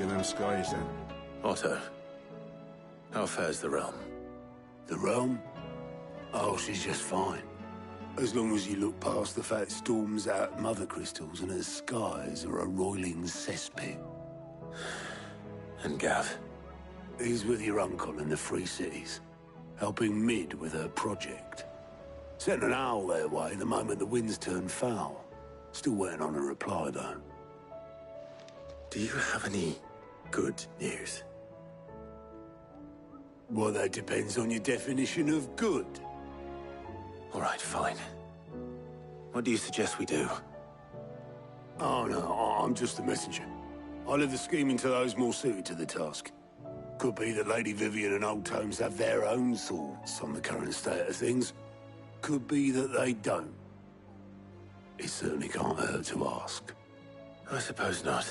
in them skies, then. Otto, how fares the realm? The realm? Oh, she's just fine. As long as you look past the fat storms out mother crystals and her skies are a roiling cesspit. And Gav? He's with your uncle in the Free Cities, helping Mid with her project. Sent an owl their way the moment the winds turned foul. Still waiting on a reply, though. Do you have any good news? Well, that depends on your definition of good. All right, fine. What do you suggest we do? Oh, no, I'm just the messenger. I leave the scheming to those more suited to the task. Could be that Lady Vivian and Old Tomes have their own thoughts on the current state of things. Could be that they don't. It certainly can't hurt to ask. I suppose not.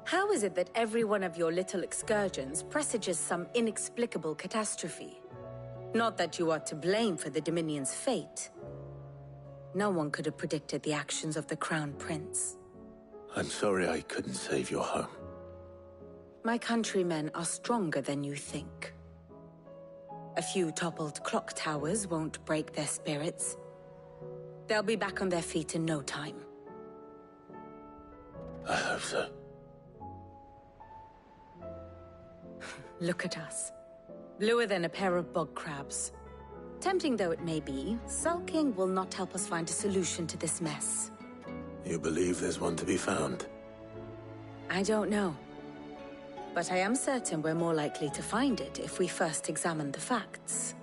How is it that every one of your little excursions presages some inexplicable catastrophe? Not that you are to blame for the Dominion's fate. No one could have predicted the actions of the Crown Prince. I'm sorry I couldn't save your home. My countrymen are stronger than you think. A few toppled clock towers won't break their spirits. They'll be back on their feet in no time. I hope so. Look at us. Bluer than a pair of bog crabs. Tempting though it may be, sulking will not help us find a solution to this mess. You believe there's one to be found? I don't know. But I am certain we're more likely to find it if we first examine the facts.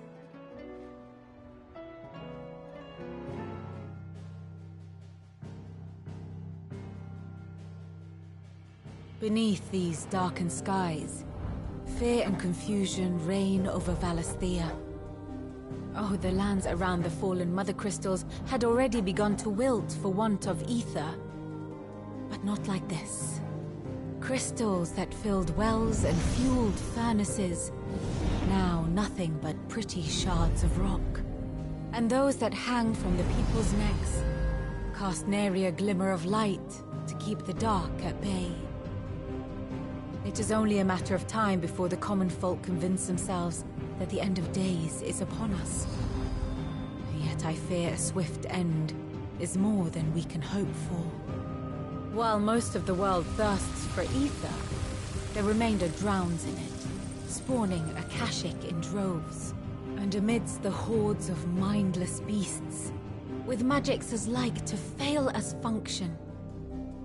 Beneath these darkened skies, fear and confusion reign over Valisthea. Oh, the lands around the fallen mother crystals had already begun to wilt for want of ether. But not like this. Crystals that filled wells and fueled furnaces. Now nothing but pretty shards of rock. And those that hang from the people's necks cast nary a glimmer of light to keep the dark at bay. It is only a matter of time before the common folk convince themselves that the end of days is upon us. Yet I fear a swift end is more than we can hope for. While most of the world thirsts for ether, the remainder drowns in it, spawning Akashic in droves. And amidst the hordes of mindless beasts, with magics as like to fail as function,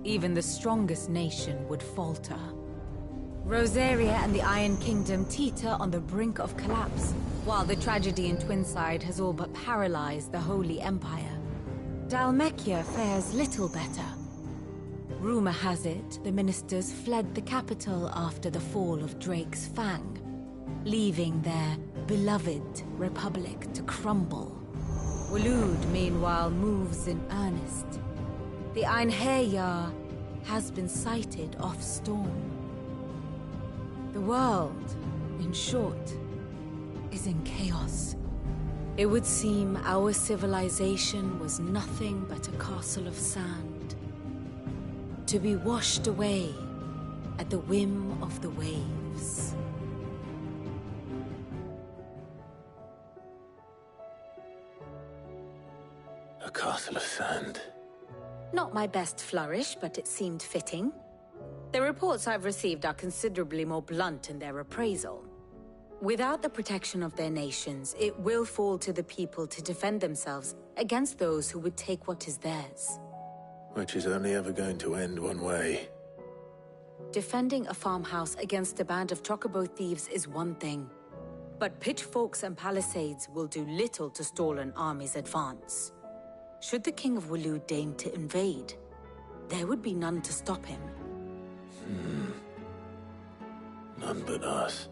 even the strongest nation would falter. Rosaria and the Iron Kingdom teeter on the brink of collapse, while the tragedy in Twinside has all but paralyzed the Holy Empire. Dalmekia fares little better. Rumor has it the ministers fled the capital after the fall of Drake's Fang, leaving their beloved republic to crumble. Waloed, meanwhile, moves in earnest. The Einherjar has been sighted off-storm. The world, in short, is in chaos. It would seem our civilization was nothing but a castle of sand, to be washed away at the whim of the waves. A castle of sand. Not my best flourish, but it seemed fitting. The reports I've received are considerably more blunt in their appraisal. Without the protection of their nations, it will fall to the people to defend themselves against those who would take what is theirs. Which is only ever going to end one way. Defending a farmhouse against a band of chocobo thieves is one thing, but pitchforks and palisades will do little to stall an army's advance. Should the King of Waloed deign to invade, there would be none to stop him. None but us.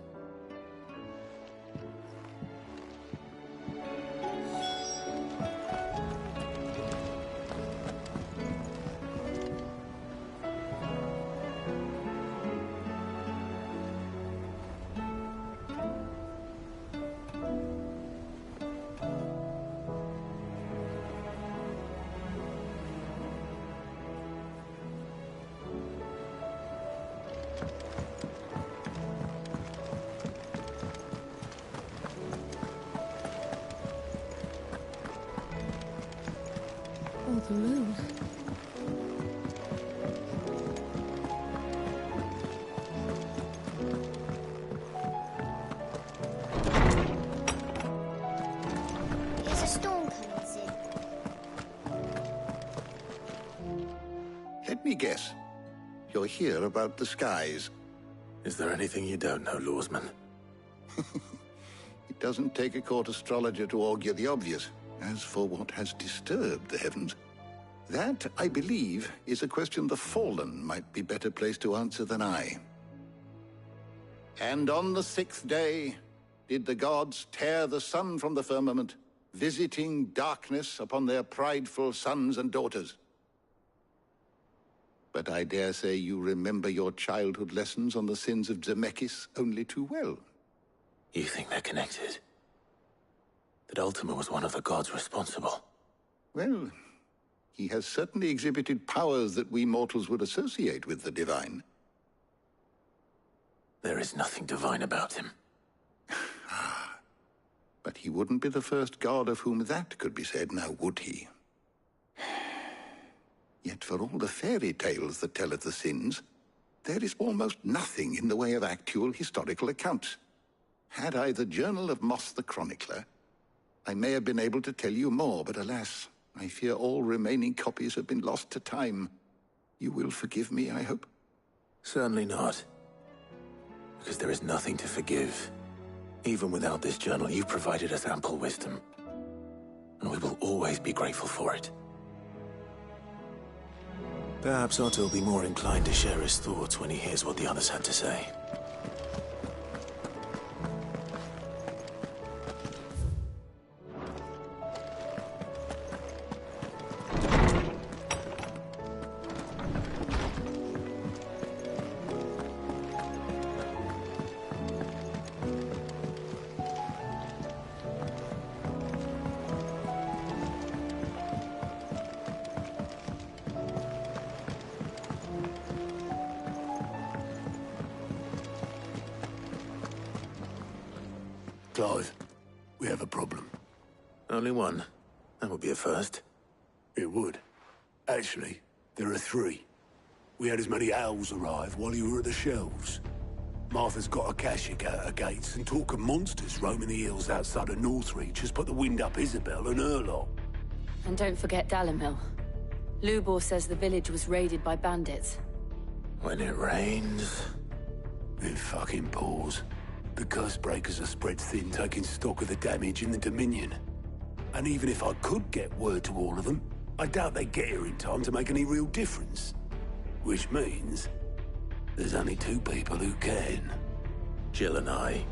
me guess. You're here about the skies. Is there anything you don't know, Lawsman? It doesn't take a court astrologer to augur the obvious. As for what has disturbed the heavens, that, I believe, is a question the Fallen might be better placed to answer than I. And on the 6th day did the gods tear the sun from the firmament, visiting darkness upon their prideful sons and daughters. But I dare say you remember your childhood lessons on the sins of Zemeckis only too well. You think they're connected? That Ultima was one of the gods responsible? Well, he has certainly exhibited powers that we mortals would associate with the divine. There is nothing divine about him. But he wouldn't be the first god of whom that could be said, now would he? Yet for all the fairy tales that tell of the sins, there is almost nothing in the way of actual historical accounts. Had I the Journal of Moss the Chronicler, I may have been able to tell you more, but alas, I fear all remaining copies have been lost to time. You will forgive me, I hope? Certainly not. Because there is nothing to forgive. Even without this journal, you've provided us ample wisdom. And we will always be grateful for it. Perhaps Otto will be more inclined to share his thoughts when he hears what the others had to say. Clive, we have a problem. Only one. That would be a first. It would. Actually, there are 3. We had as many owls arrive while you were at the shelves. Martha's got a Akashic out of gates, and talk of monsters roaming the hills outside of Northreach has put the wind up Isabel and her lot. And don't forget Dalimil. Lubor says the village was raided by bandits. When it rains... It fucking pours. The curse breakers are spread thin, taking stock of the damage in the Dominion. And even if I could get word to all of them, I doubt they'd get here in time to make any real difference. Which means there's only 2 people who can. Jill and I.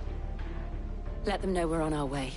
Let them know we're on our way.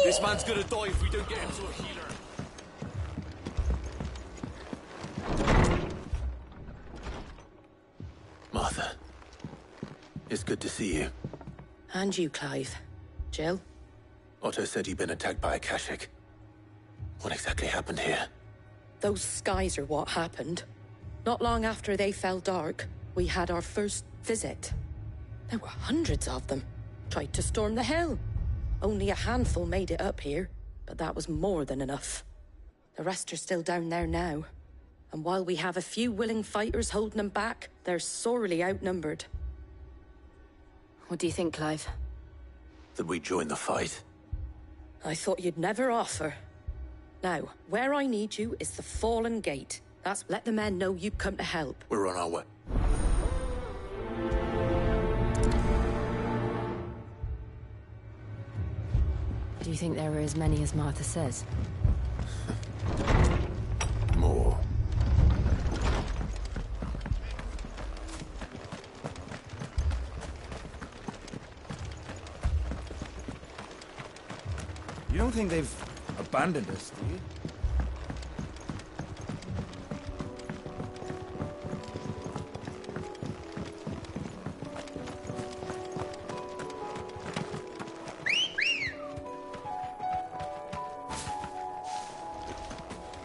This man's gonna die if we don't get him to a healer. Martha. It's good to see you. And you, Clive. Jill? Otto said you'd been attacked by Akashic. What exactly happened here? Those skies are what happened. Not long after they fell dark, we had our first visit. There were hundreds of them. Tried to storm the hill. Only a handful made it up here, but that was more than enough. The rest are still down there now. And while we have a few willing fighters holding them back, they're sorely outnumbered. What do you think, Clive? That we join the fight? I thought you'd never offer. Now, where I need you is the Fallen Gate. That's let the men know you come to help. We're on our way. Do you think there are as many as Martha says? More. You don't think they've abandoned us, do you?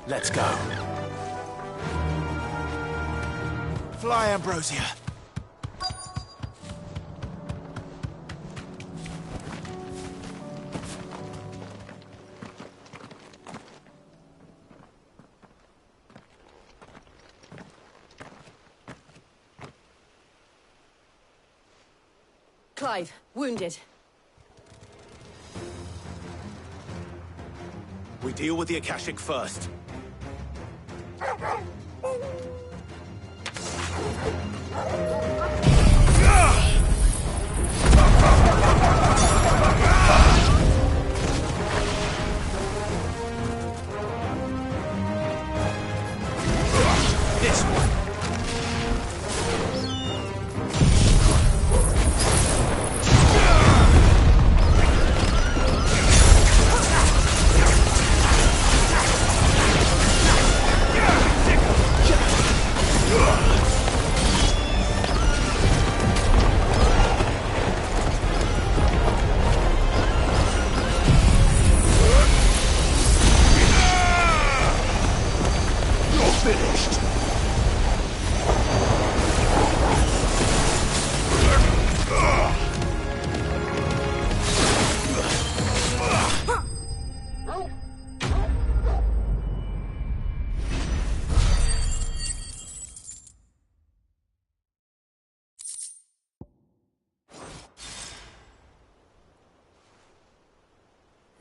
Let's go. Fly, Ambrosia. Clive, wounded. We deal with the Akashic first. This one.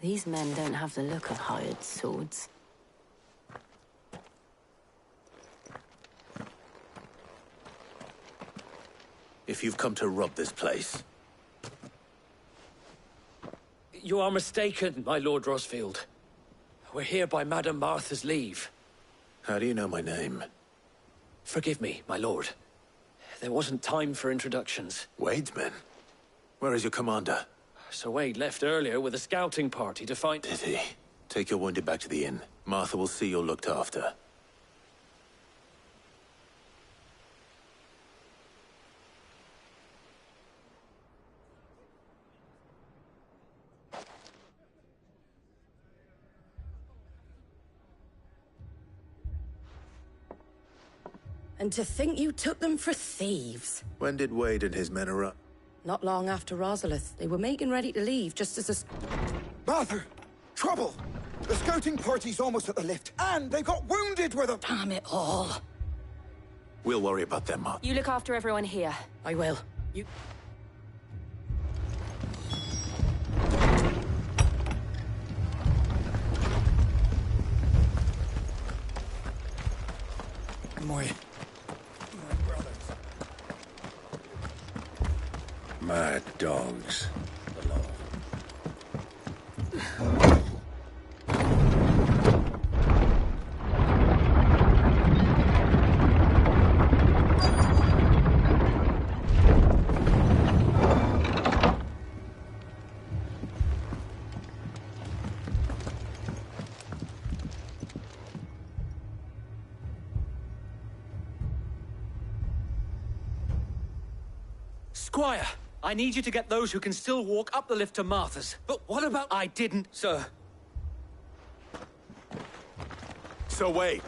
These men don't have the look of hired swords. If you've come to rob this place, You are mistaken, my Lord Rosfield. We're here by Madame Martha's leave. how do you know my name? Forgive me, my lord. There wasn't time for introductions. Wade's men? Where is your commander? Sir Wade left earlier with a scouting party to find... Did he? Take your wounded back to the inn. Martha will see you're looked after. And to think you took them for thieves. When did Wade and his men arrive? Not long after Rosalith, they were making ready to leave, just as a... Martha! Trouble! The scouting party's almost at the lift, and they've got wounded with them! Damn it all. We'll worry about them, Martha. You look after everyone here. I will. You... Mad dogs. Squire, I need you to get those who can still walk up the lift to Martha's. But what about... I didn't, sir. So Wade,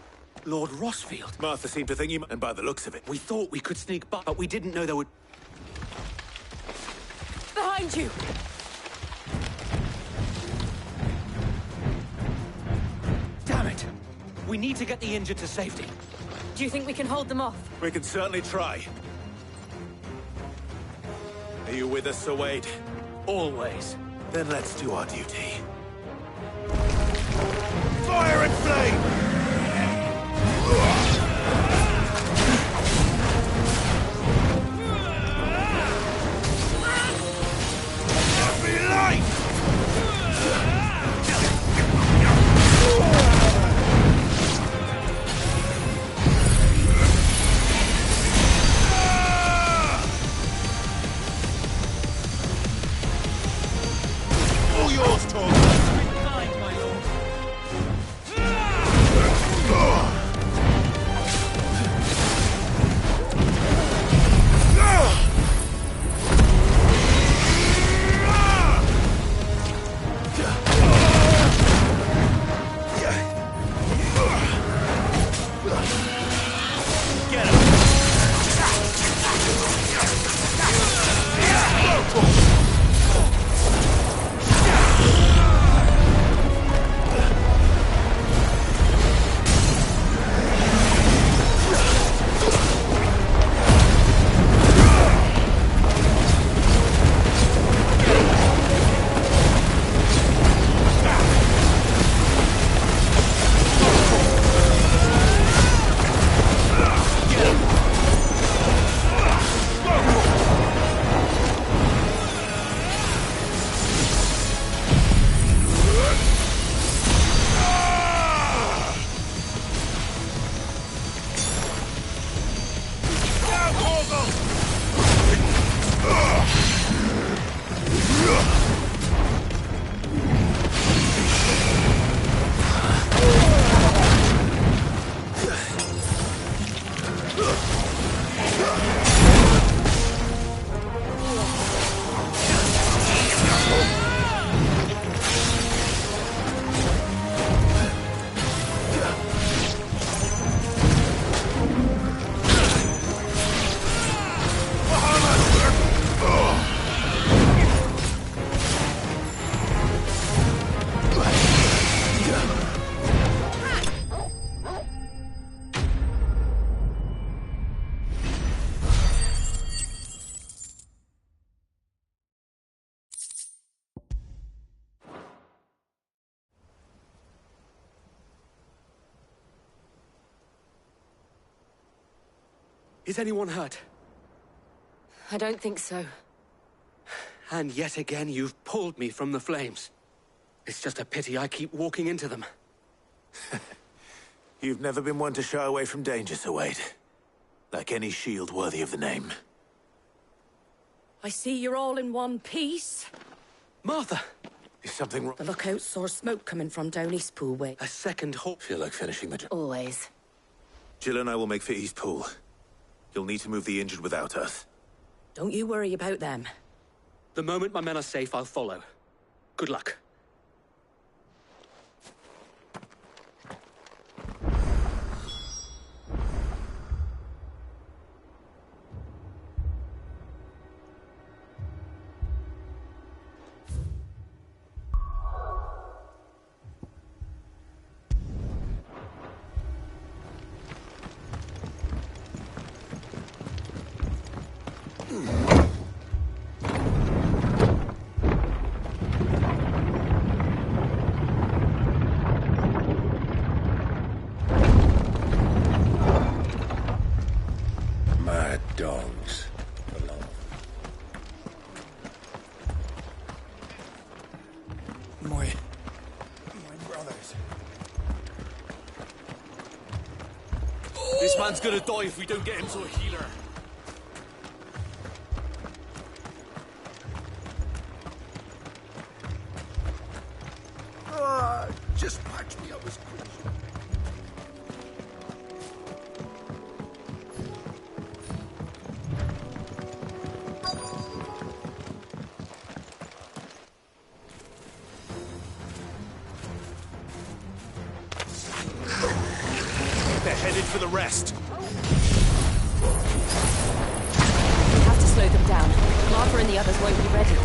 Lord Rosfield. Martha seemed to think you... And by the looks of it, We thought we could sneak by, but we didn't know there would... Behind you! Damn it! We need to get the injured to safety. Do you think we can hold them off? we can certainly try. Are you with us, Sir Wade? Always. Then let's do our duty. Fire and flame! All yours, Torg. Kind, my lord. Is anyone hurt? I don't think so. And yet again, you've pulled me from the flames. It's just a pity I keep walking into them. You've never been one to shy away from danger, Sir Wade. Like any shield worthy of the name. I see you're all in one piece. Martha! Is something wrong? The lookout saw smoke coming from down East Pool way. A second halt. Feel like finishing the job. Always. Jill and I will make for East Pool. You'll need to move the injured without us. Don't you worry about them. The moment my men are safe, I'll follow. Good luck. Mad dogs. My brothers. This man's gonna die if we don't get him to a healer. Just patch me up as quick as you They're headed for the rest. We have to slow them down. Martha and the others won't be ready.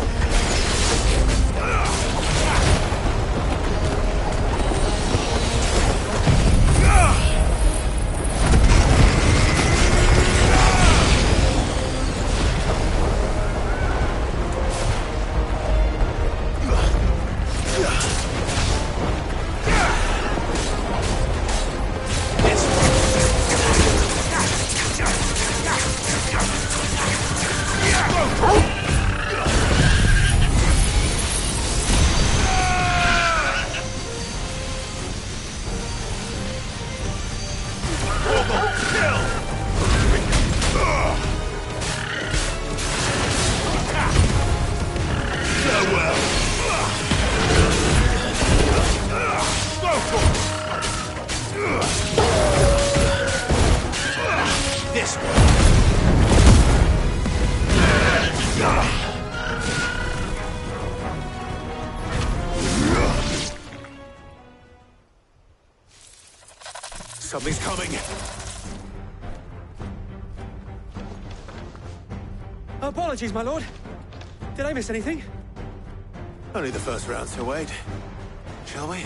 This one. Something's coming. Apologies, my lord. Did I miss anything? Only the first round, Sir Wade. Shall we?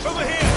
Over here!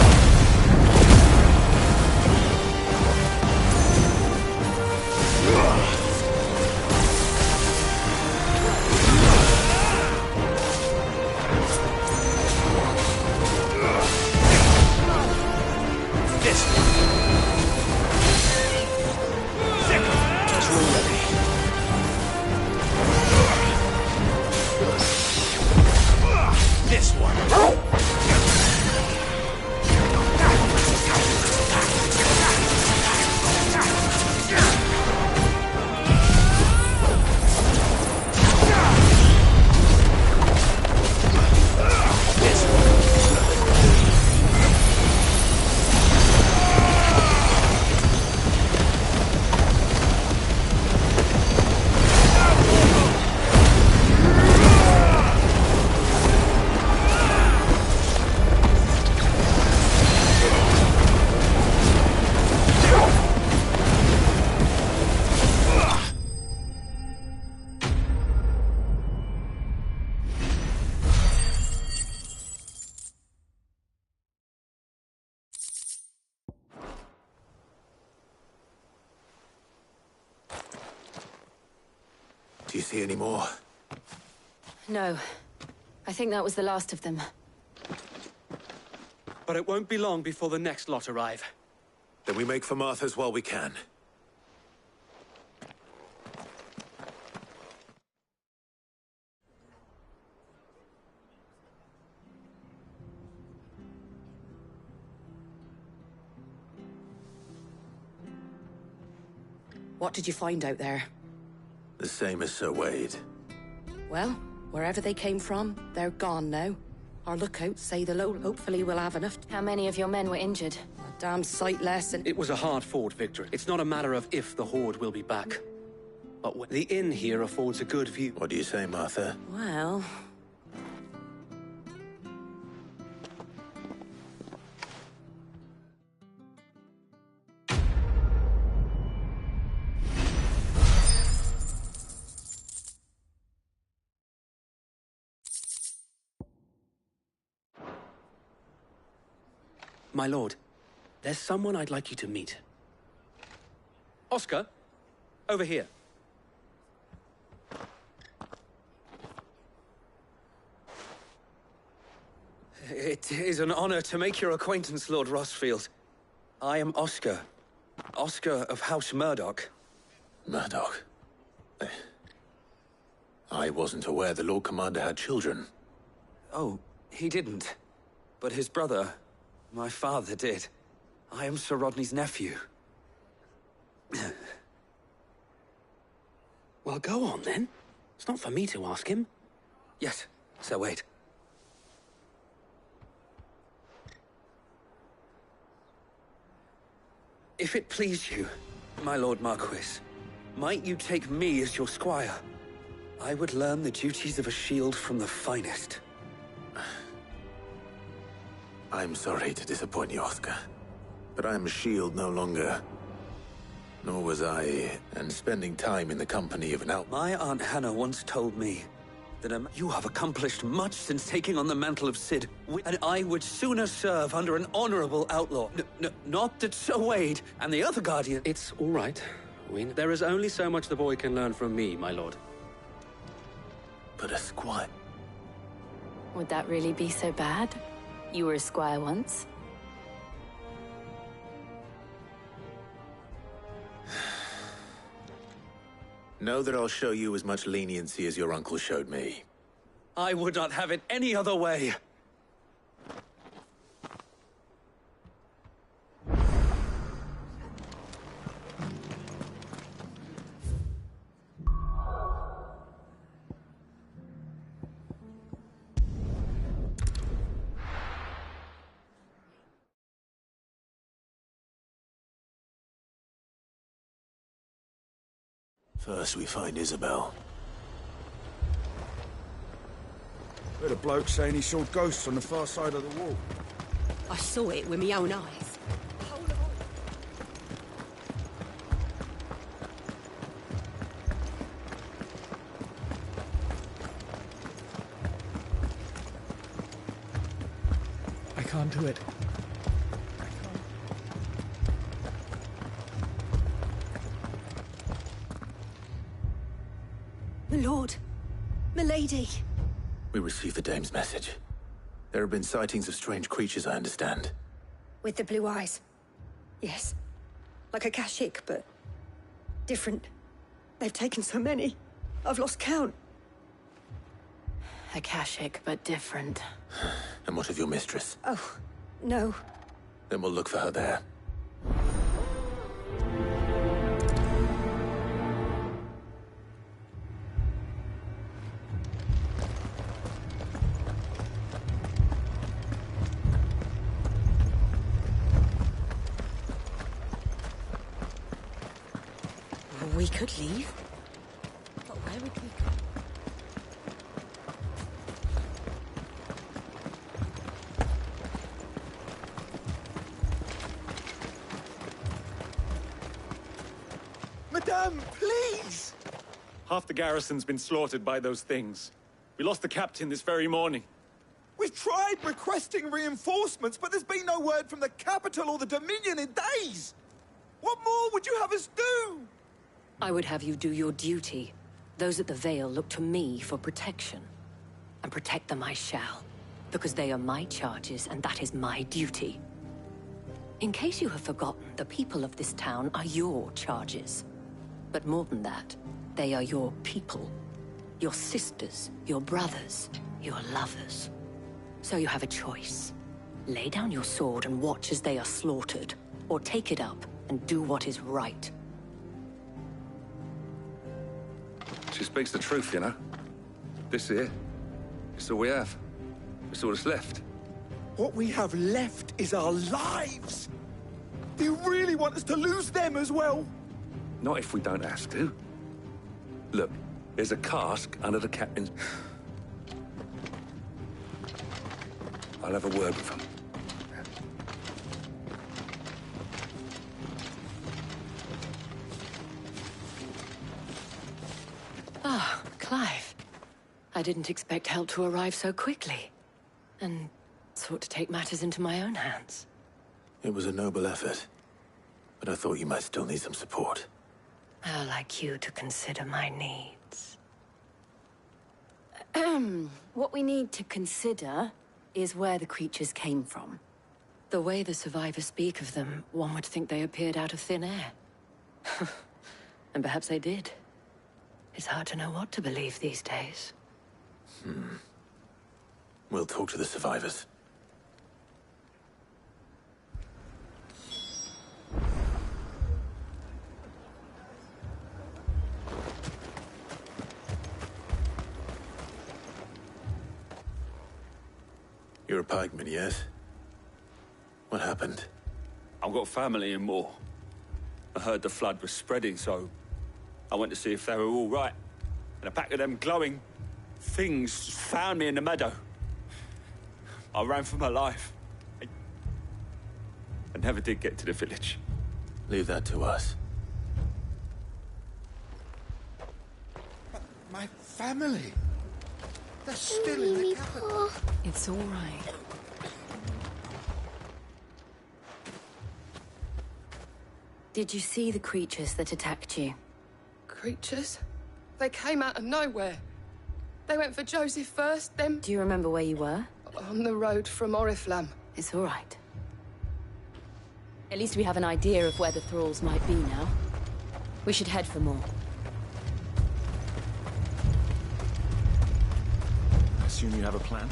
Do you see any more? No. I think that was the last of them. But it won't be long before the next lot arrive. Then we make for Martha's while we can. What did you find out there? The same as Sir Wade. Well, wherever they came from, they're gone now. Our lookouts say the load hopefully will have enough. How many of your men were injured? A damn sight less, and It was a hard-fought victory. It's not a matter of if the Horde will be back. But the inn here affords a good view. What do you say, Martha? well... My lord, there's someone I'd like you to meet. Oscar, over here. It is an honor to make your acquaintance, Lord Rosfield. I am Oscar. Oscar of House Murdoch. Murdoch? I wasn't aware the Lord Commander had children. Oh, he didn't. But his brother, my father, did. I am Sir Rodney's nephew. Well, go on, then. It's not for me to ask him. Yes, Sir Wade. If it please you, my Lord Marquis, might you take me as your squire? I would learn the duties of a shield from the finest. I'm sorry to disappoint you, Oscar. But I'm a shield no longer. Nor was I, and spending time in the company of an out... My Aunt Hannah once told me that you have accomplished much since taking on the mantle of Cid, and I would sooner serve under an honorable outlaw. Not that Sir Wade and the other Guardian... It's all right. There is only so much the boy can learn from me, my lord. But a squire... Would that really be so bad? You were a squire once. Know that I'll show you as much leniency as your uncle showed me. I would not have it any other way. First we find Isabel. Heard a bloke saying he saw ghosts on the far side of the wall. I saw it with my own eyes. I can't do it. My lord, milady. We received the dame's message. There have been sightings of strange creatures, I understand. With the blue eyes. Yes. Like a Kashik, but different. They've taken so many. I've lost count. A Kashik, but different. And what of your mistress? Oh, no. Then we'll look for her there. We could leave. But where would we go? Madame, please! Half the garrison's been slaughtered by those things. We lost the captain this very morning. We've tried requesting reinforcements, but there's been no word from the capital or the Dominion in days! What more would you have us do? I would have you do your duty. Those at the Vale look to me for protection. And protect them I shall. Because they are my charges, and that is my duty. In case you have forgotten, the people of this town are your charges. But more than that, they are your people. Your sisters, your brothers, your lovers. So you have a choice. Lay down your sword and watch as they are slaughtered, or take it up and do what is right. She speaks the truth, you know. This here, it's all we have. It's all that's left. What we have left is our lives! Do you really want us to lose them as well? Not if we don't have to. Look, there's a cask under the captain's... I'll have a word with him. Ah, Clive. I didn't expect help to arrive so quickly. And sought to take matters into my own hands. It was a noble effort, but I thought you might still need some support. I'd like you to consider my needs. What we need to consider is where the creatures came from. The way the survivors speak of them, one would think they appeared out of thin air. And perhaps they did. It's hard to know what to believe these days. We'll talk to the survivors. You're a pikeman, yes? What happened? I've got family in Moor. I heard the flood was spreading, so I went to see if they were all right. And a pack of them glowing things found me in the meadow. I ran for my life. I never did get to the village. Leave that to us. My family. They're still in the capital. It's all right. Did you see the creatures that attacked you? Creatures? They came out of nowhere. They went for Joseph first, then... Do you remember where you were? On the road from Oriflamme. It's all right. At least we have an idea of where the thralls might be now. We should head for more. I assume you have a plan?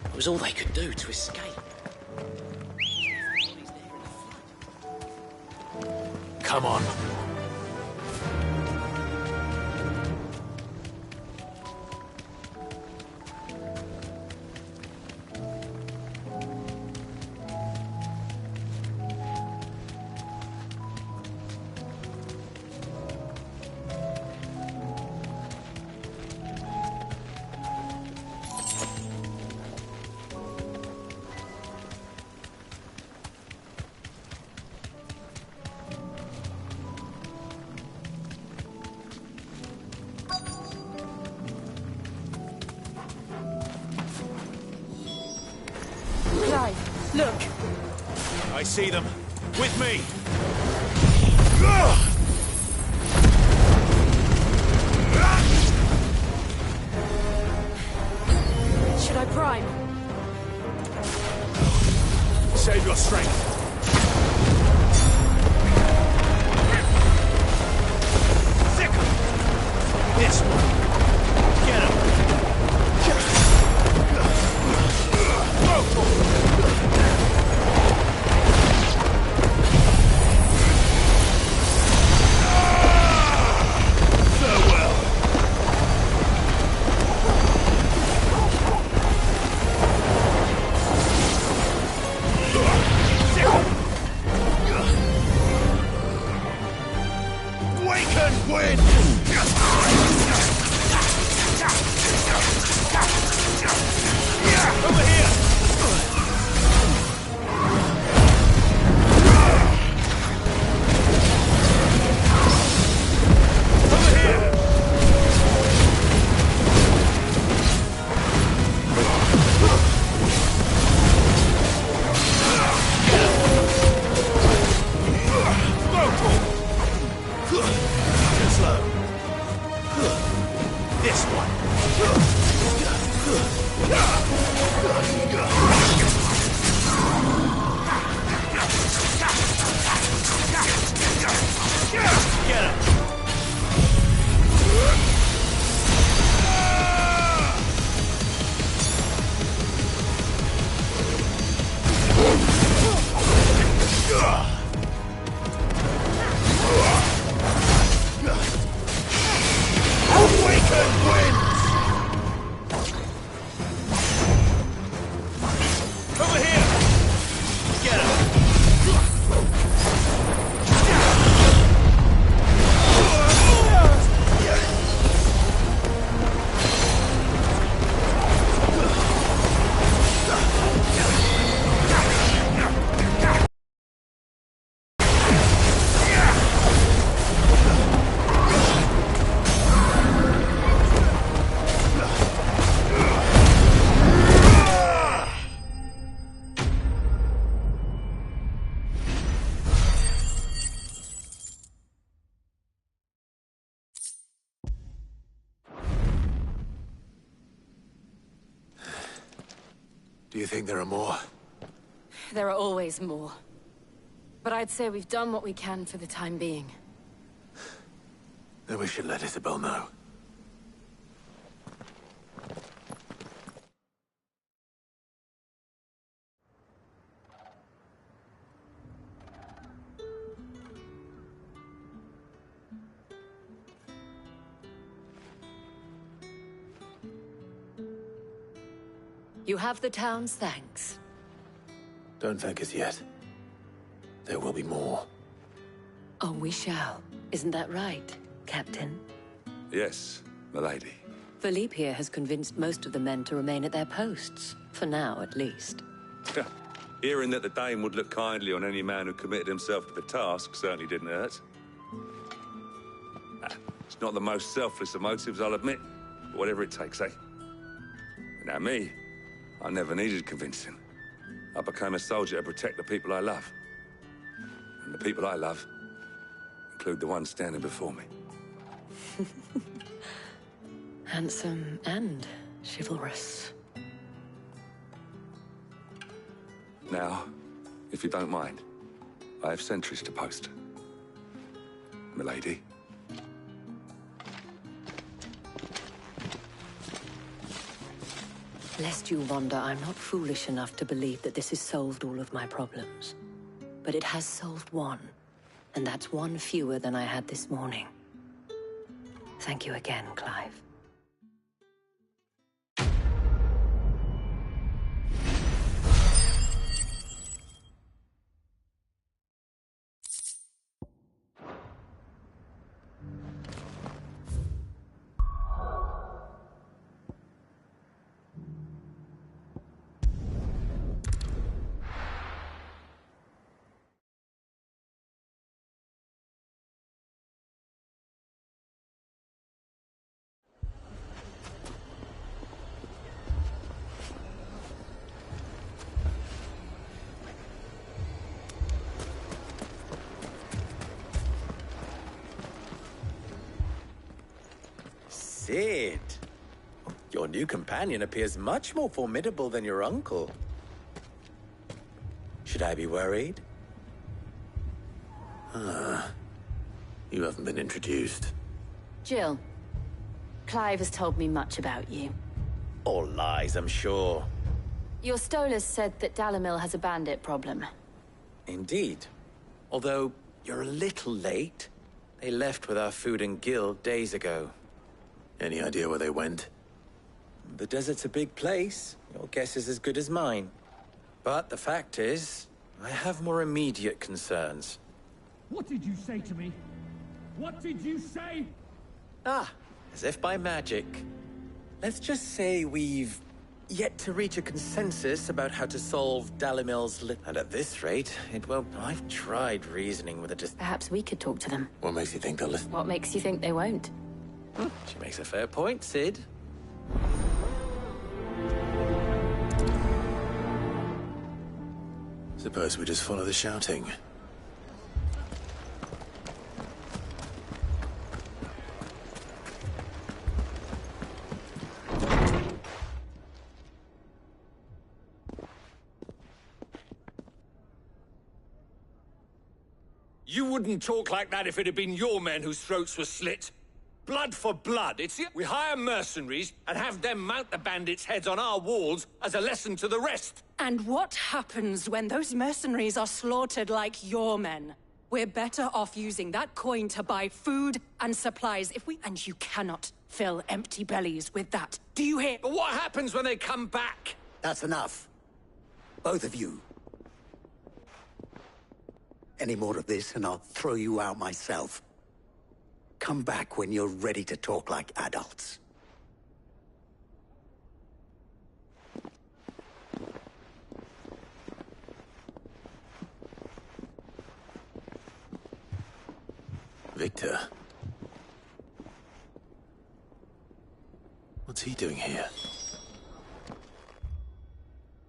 It was all they could do to escape. Come on. Look! I see them. With me! Should I prime? Save your strength. Thicker! This one! Get him! Wind! Do you think there are more? There are always more. But I'd say we've done what we can for the time being. Then we should let Isabel know. You have the town's thanks. Don't thank us yet. There will be more. Oh, we shall. Isn't that right, Captain? Yes, milady. Philippe here has convinced most of the men to remain at their posts. For now, at least. Hearing that the Dame would look kindly on any man who committed himself to the task certainly didn't hurt. It's not the most selfless of motives, I'll admit. But whatever it takes, eh? Now me, I never needed convincing. I became a soldier to protect the people I love. And the people I love include the ones standing before me. Handsome and chivalrous. Now, if you don't mind, I have sentries to post. Milady. Lest you wonder, I'm not foolish enough to believe that this has solved all of my problems. But it has solved one, and that's one fewer than I had this morning. Thank you again, Clive. Sid, your new companion appears much more formidable than your uncle. Should I be worried? You haven't been introduced. Jill, Clive has told me much about you. All lies, I'm sure. Your Stolas said that Dalimil has a bandit problem. Indeed. Although, you're a little late. They left with our food and guild days ago. Any idea where they went? The desert's a big place. Your guess is as good as mine. But the fact is, I have more immediate concerns. What did you say to me? What did you say? Ah, as if by magic. Let's just say we've yet to reach a consensus about how to solve Dalimil's and at this rate, it won't. I've tried reasoning with it. Perhaps we could talk to them. What makes you think they'll listen? What makes you think they won't? She makes a fair point, Sid. Suppose we just follow the shouting. You wouldn't talk like that if it had been your men whose throats were slit. Blood for blood. We hire mercenaries and have them mount the bandits' heads on our walls as a lesson to the rest. And what happens when those mercenaries are slaughtered like your men? We're better off using that coin to buy food and supplies And you cannot fill empty bellies with that. Do you hear? But what happens when they come back? That's enough. Both of you. Any more of this and I'll throw you out myself. Come back when you're ready to talk like adults. Victor. What's he doing here?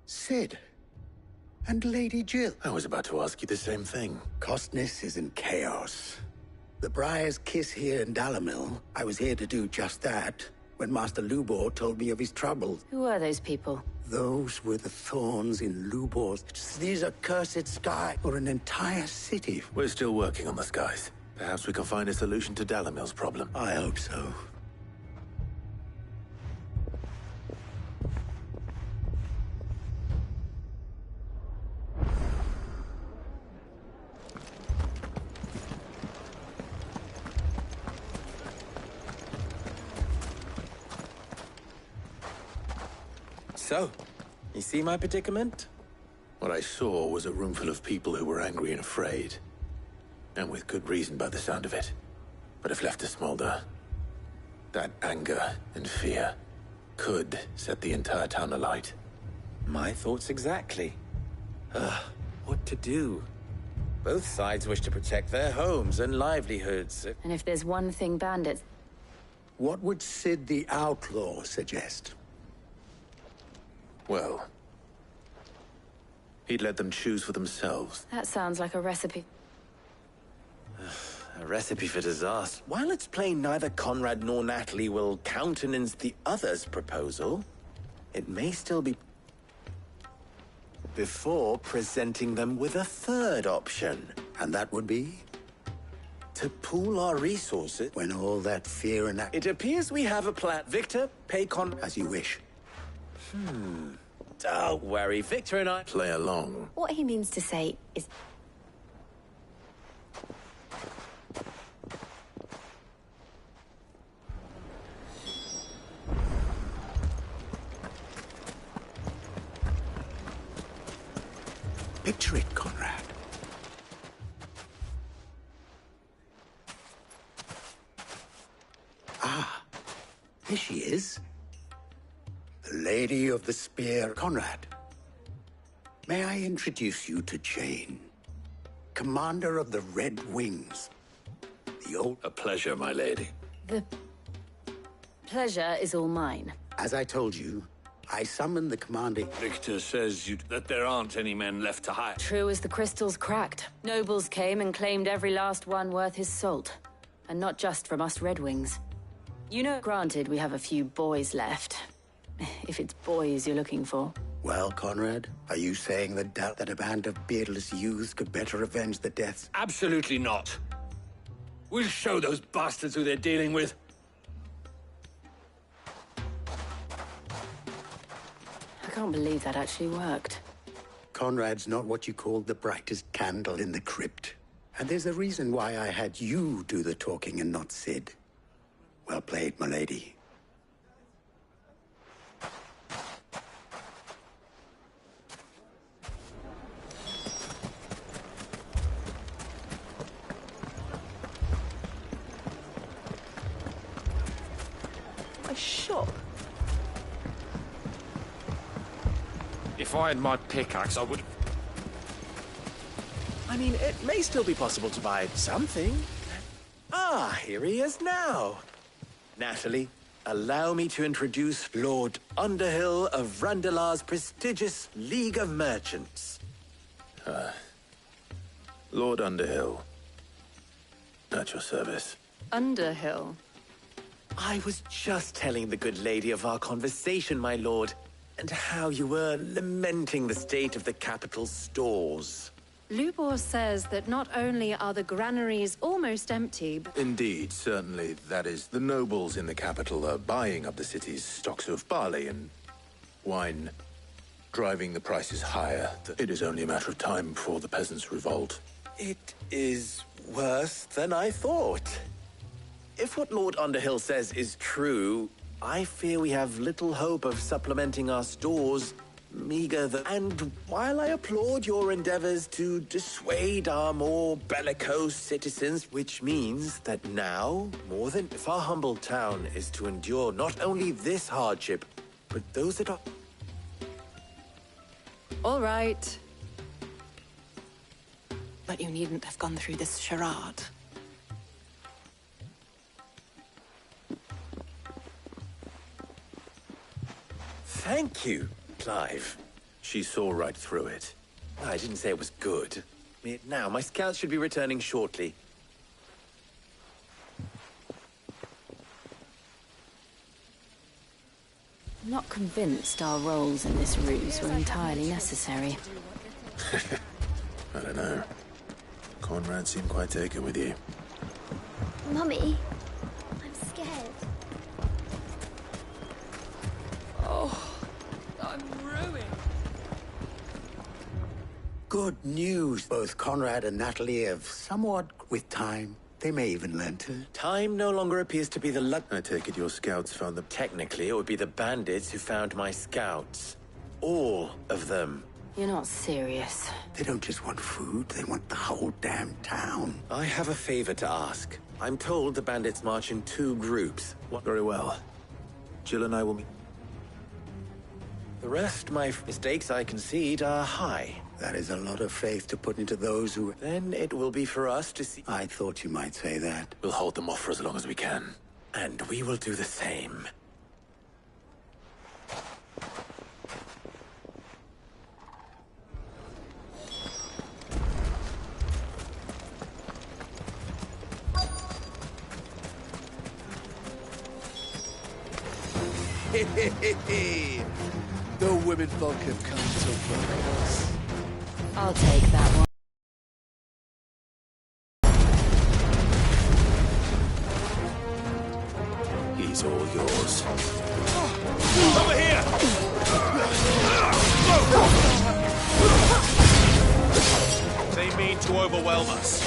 Sid. And Lady Jill. I was about to ask you the same thing. Costness is in chaos. The Briar's Kiss here in Dalimil, I was here to do just that. when Master Lubor told me of his troubles. Who are those people? Those were the thorns in Lubor's. These accursed skies, or an entire city. We're still working on the skies. Perhaps we can find a solution to Dalimil's problem. I hope so. So, you see my predicament? What I saw was a room full of people who were angry and afraid. And with good reason by the sound of it. But if left to smolder, that anger and fear could set the entire town alight. My thoughts exactly. What to do? Both sides wish to protect their homes and livelihoods. And if there's one thing bandits... What would Cid the Outlaw suggest? Well, he'd let them choose for themselves. That sounds like a recipe. A recipe for disaster. While it's plain neither Conrad nor Natalie will countenance the other's proposal, it may still be... before presenting them with a third option. And that would be? To pool our resources. When all that fear and... It appears we have a plan. Victor, pay As you wish. Don't worry, Victor and I... Play along. What he means to say is... Picture it, Conrad. Ah, here she is. The Lady of the Spear. Conrad, may I introduce you to Jane, Commander of the Red Wings. A pleasure, my lady. The pleasure is all mine. As I told you, I summoned the commander. Victor says that there aren't any men left to hire. True as the crystals cracked. Nobles came and claimed every last one worth his salt. And not just from us Red Wings. You know, granted, we have a few boys left. If it's boys you're looking for. Well, Conrad, are you saying that a band of beardless youths could better avenge the deaths? Absolutely not. We'll show those bastards who they're dealing with. I can't believe that actually worked. Conrad's not what you call the brightest candle in the crypt. And there's a reason why I had you do the talking and not Cid. Well played, my lady. A shop? If I had my pickaxe, I would... I mean, it may still be possible to buy something. Ah, here he is now. Natalie, allow me to introduce Lord Underhill of Randalar's prestigious League of Merchants. Lord Underhill. At your service. Underhill? I was just telling the good lady of our conversation, my lord, and how you were lamenting the state of the capital's stores. Lubor says that not only are the granaries almost empty, but... Indeed, certainly. That is, the nobles in the capital are buying up the city's stocks of barley and wine, driving the prices higher. It is only a matter of time before the peasants revolt. It is worse than I thought. If what Lord Underhill says is true, I fear we have little hope of supplementing our stores. And while I applaud your endeavors to dissuade our more bellicose citizens, which means that now, more than if our humble town is to endure not only this hardship, but those that are... All right. But you needn't have gone through this charade. Thank you, Clive. She saw right through it. I didn't say it was good. Now, my scouts should be returning shortly. not convinced our roles in this ruse were entirely necessary. I don't know. Conrad seemed quite taken with you. Mummy, I'm scared. Oh, I'm ruined. Good news. Both Conrad and Natalie have somewhat, with time, they may even learn to... Time no longer appears to be the luck. I take it your scouts found them. Technically, it would be the bandits who found my scouts. All of them. You're not serious. They don't just want food, they want the whole damn town. I have a favor to ask. I'm told the bandits march in 2 groups. Very well. Jill and I will meet. The rest, my mistakes I concede, are high. That is a lot of faith to put into those who... Then it will be for us to see... I thought you might say that. We'll hold them off for as long as we can. And we will do the same. The women folk have come to work us. I'll take that one. He's all yours. Over here! They mean to overwhelm us.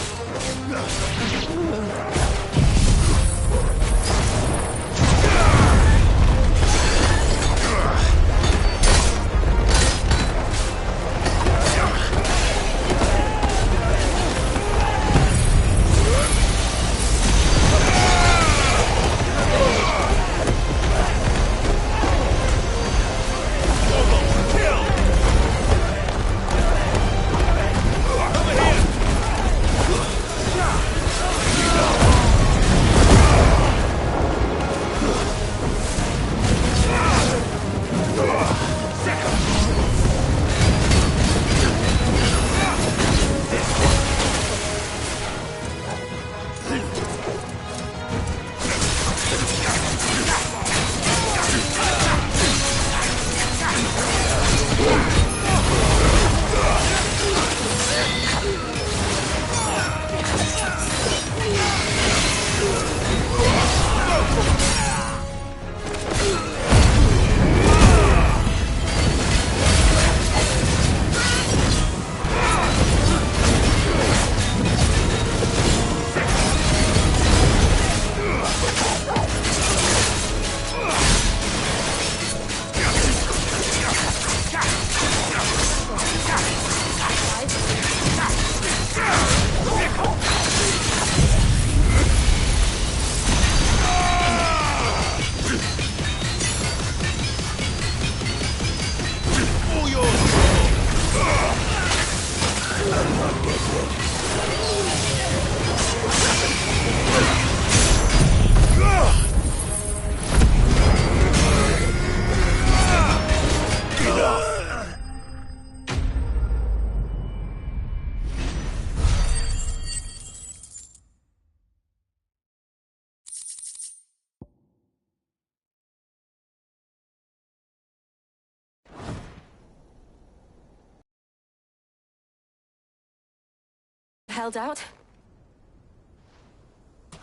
Held out?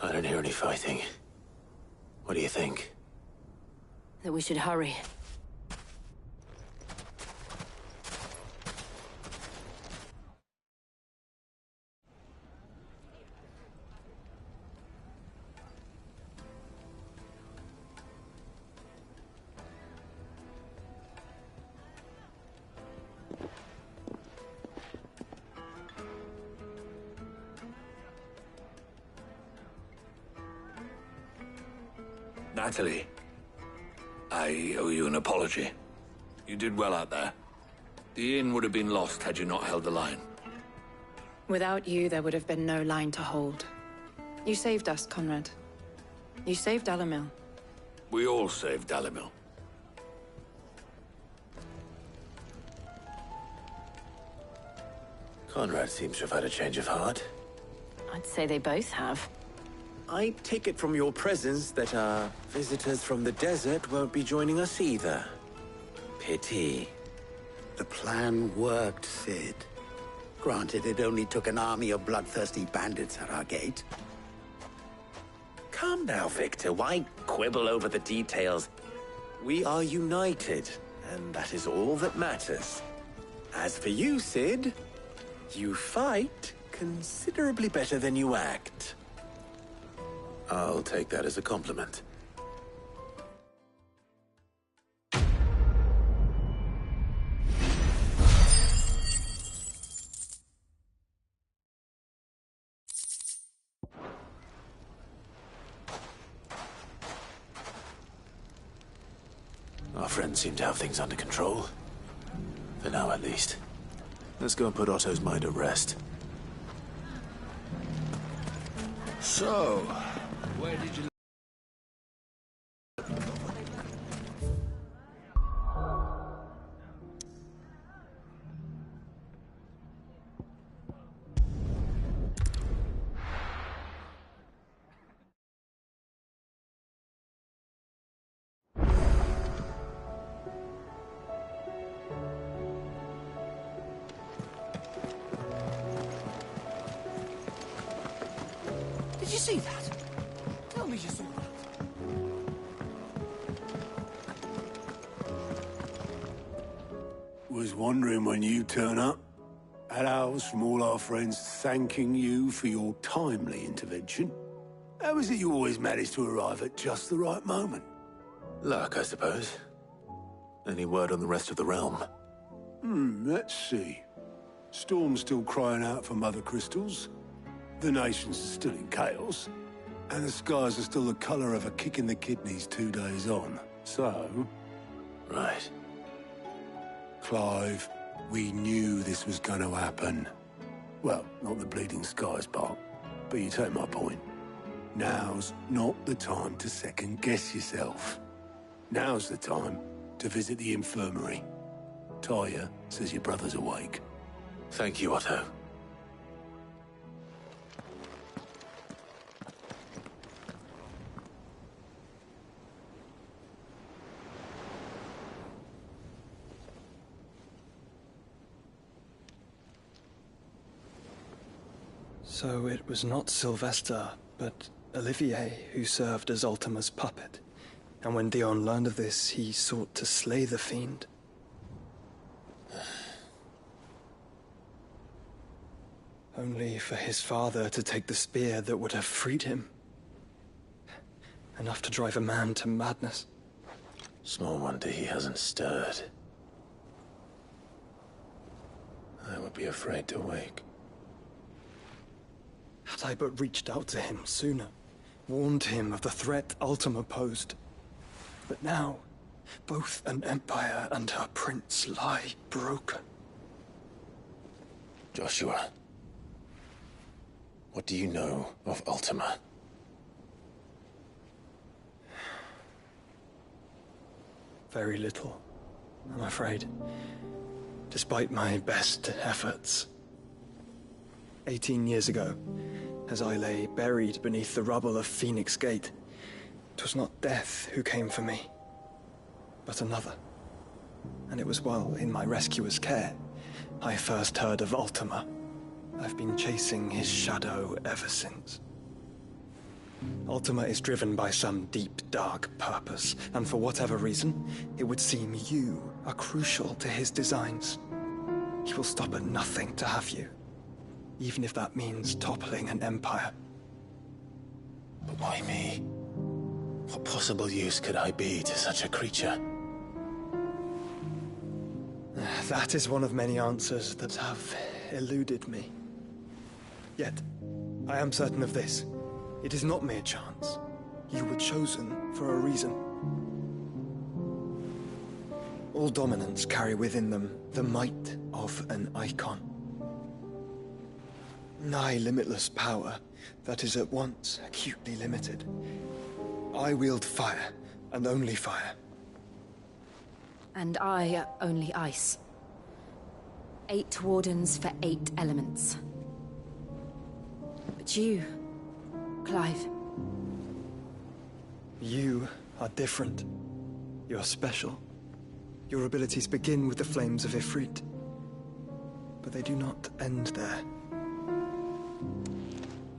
I don't hear any fighting. What do you think? That we should hurry. Natalie, I owe you an apology. You did well out there. The inn would have been lost had you not held the line. Without you, there would have been no line to hold. You saved us, Conrad. You saved Dalimil. We all saved Dalimil. Conrad seems to have had a change of heart. I'd say they both have. I take it from your presence that our visitors from the desert won't be joining us either. pity. The plan worked, Sid. Granted, it only took an army of bloodthirsty bandits at our gate. Calm now, Victor. Why quibble over the details? We are united, and that is all that matters. As for you, Sid, you fight considerably better than you act. I'll take that as a compliment. Our friends seem to have things under control. For now, at least. Let's go and put Otto's mind at rest. So, where did you... Did you see that? Tell me you saw that. Was wondering when you turn up. Had owls from all our friends thanking you for your timely intervention. How is it you always manage to arrive at just the right moment? Luck, I suppose. Any word on the rest of the realm? Let's see. Storm's still crying out for mother crystals. The nations are still in chaos. And the skies are still the colour of a kick in the kidneys 2 days on. So... Right. Clive, we knew this was going to happen. Well, not the bleeding skies part, but you take my point. Now's not the time to second-guess yourself. Now's the time to visit the infirmary. Talia says your brother's awake. Thank you, Otto. So it was not Sylvester, but Olivier who served as Ultima's puppet. And when Dion learned of this, he sought to slay the fiend. Only for his father to take the spear that would have freed him. Enough to drive a man to madness. Small wonder he hasn't stirred. I would be afraid to wake. Had I but reached out to him sooner, warned him of the threat Ultima posed. But now, both an empire and her prince lie broken. Joshua, what do you know of Ultima? Very little, I'm afraid. Despite my best efforts. 18 years ago, as I lay buried beneath the rubble of Phoenix Gate, 'twas not death who came for me, but another. And it was while in my rescuer's care I first heard of Ultima. I've been chasing his shadow ever since. Ultima is driven by some deep, dark purpose, and for whatever reason, it would seem you are crucial to his designs. He will stop at nothing to have you, even if that means toppling an empire. But why me? What possible use could I be to such a creature? That is one of many answers that have eluded me. Yet, I am certain of this. It is not mere chance. You were chosen for a reason. All dominants carry within them the might of an icon. Nigh limitless power that is at once acutely limited. I wield fire, and only fire. And I only ice. 8 wardens for 8 elements. But you, Clive. You are different. You're special. Your abilities begin with the flames of Ifrit, but they do not end there.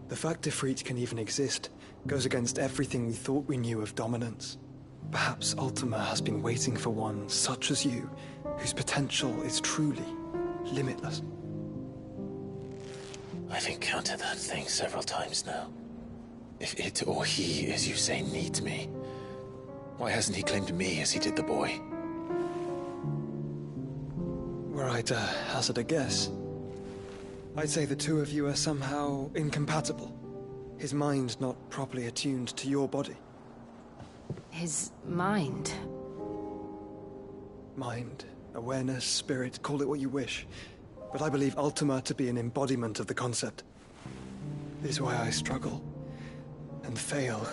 The fact Ifrit can even exist goes against everything we thought we knew of dominance. Perhaps Ultima has been waiting for one such as you, whose potential is truly limitless. I've encountered that thing several times now. If it or he, as you say, needs me, why hasn't he claimed me as he did the boy? Were I to hazard a guess, I'd say the two of you are somehow incompatible. His mind not properly attuned to your body. His mind? Mind, awareness, spirit, call it what you wish. But I believe Ultima to be an embodiment of the concept. This is why I struggle and fail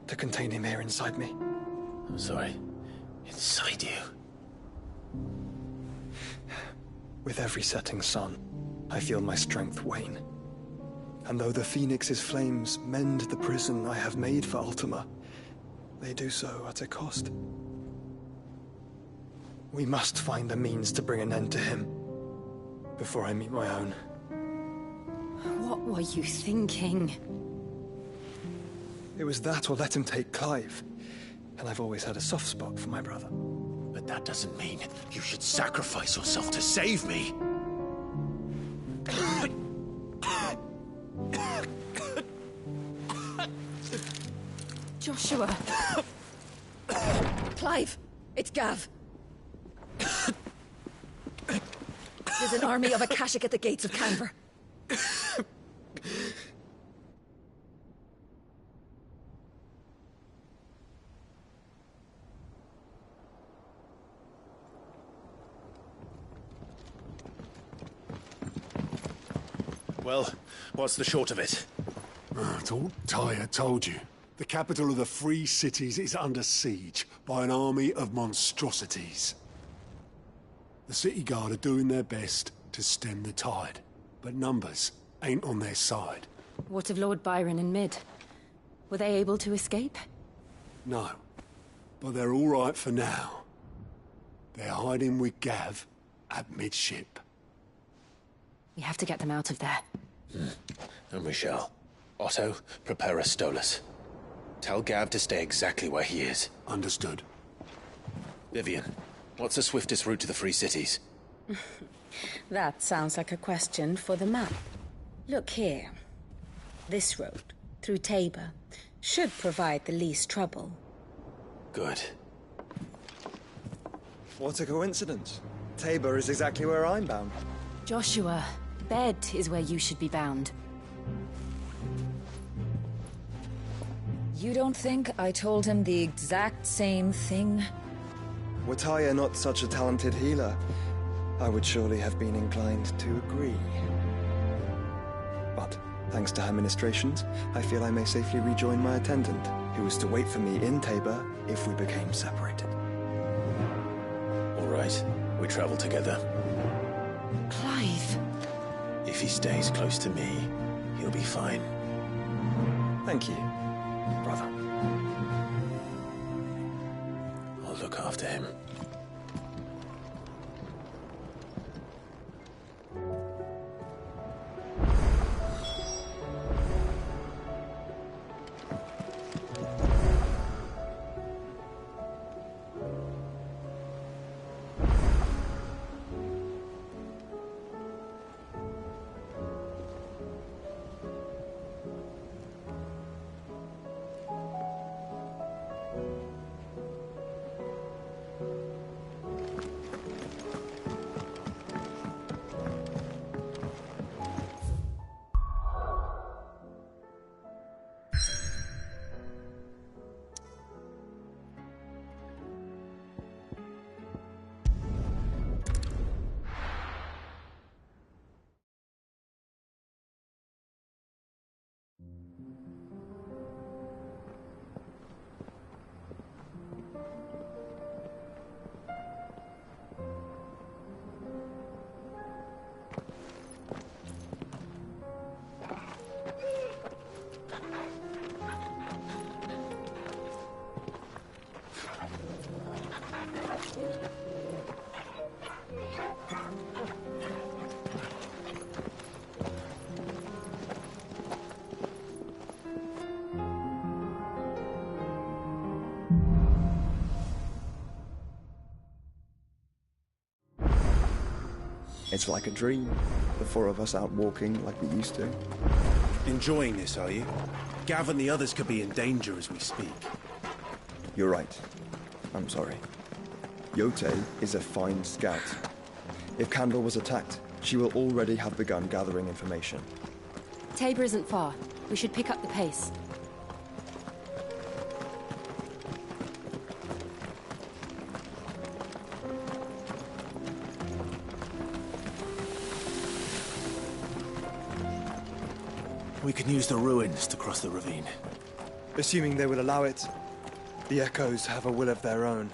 to contain him here inside me. I'm sorry. Inside you? With every setting sun, I feel my strength wane. And though the Phoenix's flames mend the prison I have made for Ultima, they do so at a cost. We must find a means to bring an end to him before I meet my own. What were you thinking? It was that or let him take Clive. And I've always had a soft spot for my brother. But that doesn't mean you should sacrifice yourself to save me. Joshua. Clive, it's Gav. There's an army of Akashic at the gates of Canver. Well, what's the short of it? It's all Tyre told you. The capital of the Free Cities is under siege by an army of monstrosities. The city guard are doing their best to stem the tide, but numbers ain't on their side. What of Lord Byron and Mid? Were they able to escape? No, but they're all right for now. They're hiding with Gav at midship. We have to get them out of there. And we shall. Otto, prepare a Stolas. Tell Gav to stay exactly where he is. Understood. Vivian, what's the swiftest route to the Free Cities? That sounds like a question for the map. Look here. This road, through Tabor, should provide the least trouble. Good. What a coincidence. Tabor is exactly where I'm bound. Joshua, bed is where you should be bound. You don't think I told him the exact same thing? Were Tyre not such a talented healer, I would surely have been inclined to agree. But, thanks to her ministrations, I feel I may safely rejoin my attendant, who was to wait for me in Tabor if we became separated. All right, we travel together. Clive! If he stays close to me, he'll be fine. Thank you, brother. I'll look after him. It's like a dream. The four of us out walking like we used to. Enjoying this, are you? Gav and the others could be in danger as we speak. You're right. I'm sorry. Yote is a fine scout. If Candle was attacked, she will already have begun gathering information. Tabor isn't far. We should pick up the pace. We can use the ruins to cross the ravine. Assuming they will allow it, the Echoes have a will of their own.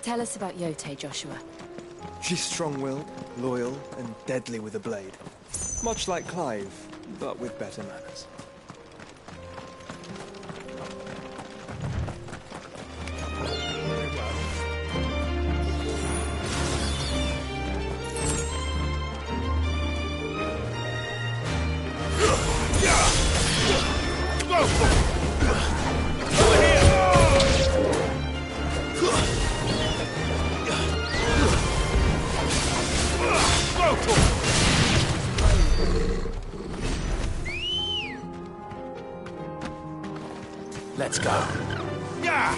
Tell us about Yote, Joshua. She's strong-willed, loyal, and deadly with a blade. Much like Clive, but with better manners. Let's go. Yeah!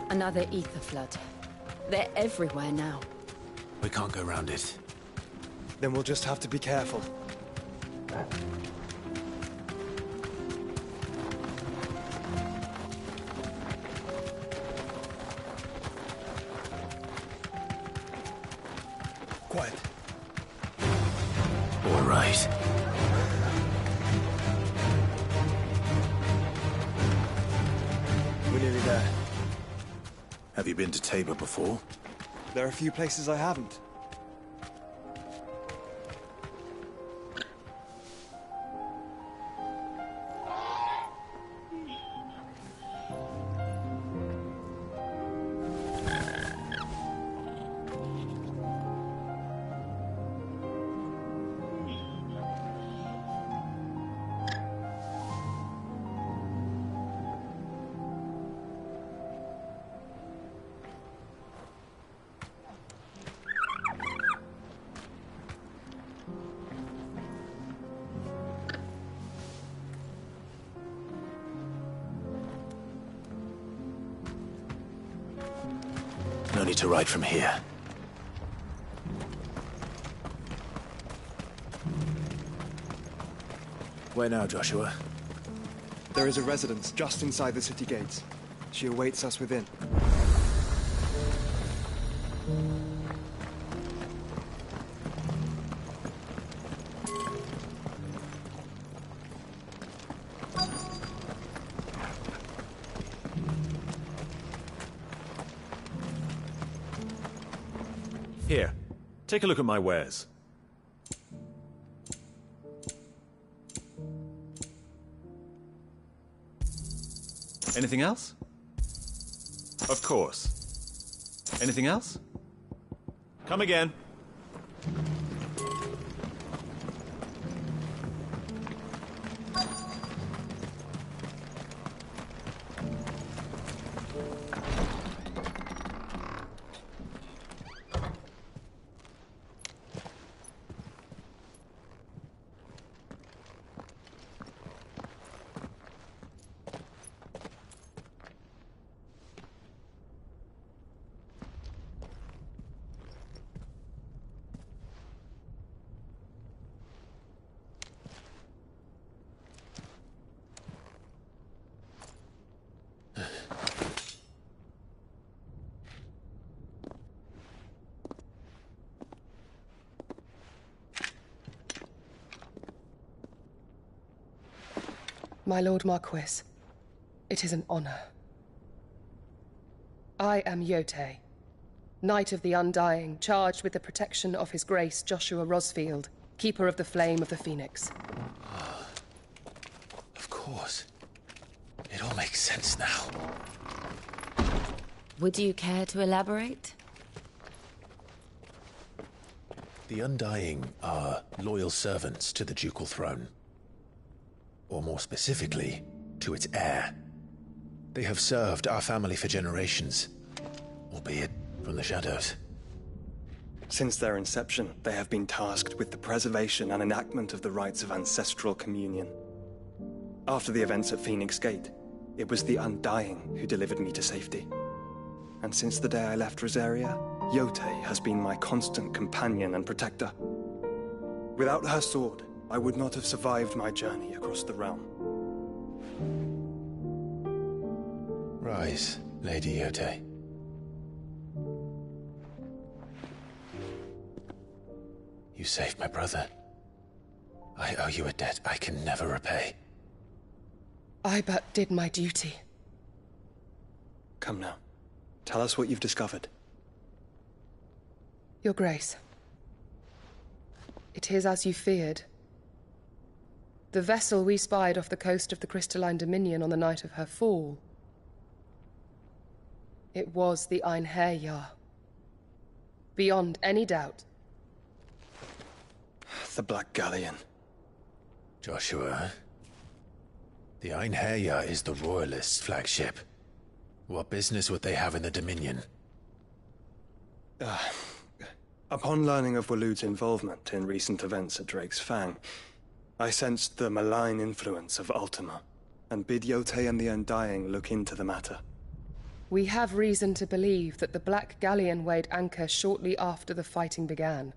Another ether flood. They're everywhere now. We can't go around it. Then we'll just have to be careful. Quiet. All right. We're nearly there. Have you been to Tabor before? There are a few places I haven't. No need to ride from here. Where now, Joshua? There is a residence just inside the city gates. She awaits us within. Here, take a look at my wares. Anything else? Of course. Anything else? Come again. My Lord Marquis, it is an honor. I am Yote, Knight of the Undying, charged with the protection of His Grace Joshua Rosfield, Keeper of the Flame of the Phoenix. Of course. It all makes sense now. Would you care to elaborate? The Undying are loyal servants to the ducal throne. Or more specifically, to its heir. They have served our family for generations, albeit from the shadows. Since their inception, they have been tasked with the preservation and enactment of the rites of ancestral communion. After the events at Phoenix Gate, it was the Undying who delivered me to safety. And since the day I left Rosaria, Yote has been my constant companion and protector. Without her sword, I would not have survived my journey across the realm. Rise, Lady Yote. You saved my brother. I owe you a debt I can never repay. I but did my duty. Come now. Tell us what you've discovered. Your Grace. It is as you feared. The vessel we spied off the coast of the Crystalline Dominion on the night of her fall. It was the Einherjar. Beyond any doubt. The Black Galleon. Joshua, the Einherjar is the Royalists' flagship. What business would they have in the Dominion? Upon learning of Waloed's involvement in recent events at Drake's Fang, I sensed the malign influence of Ultima, and bid Yote and the Undying look into the matter. We have reason to believe that the Black Galleon weighed anchor shortly after the fighting began,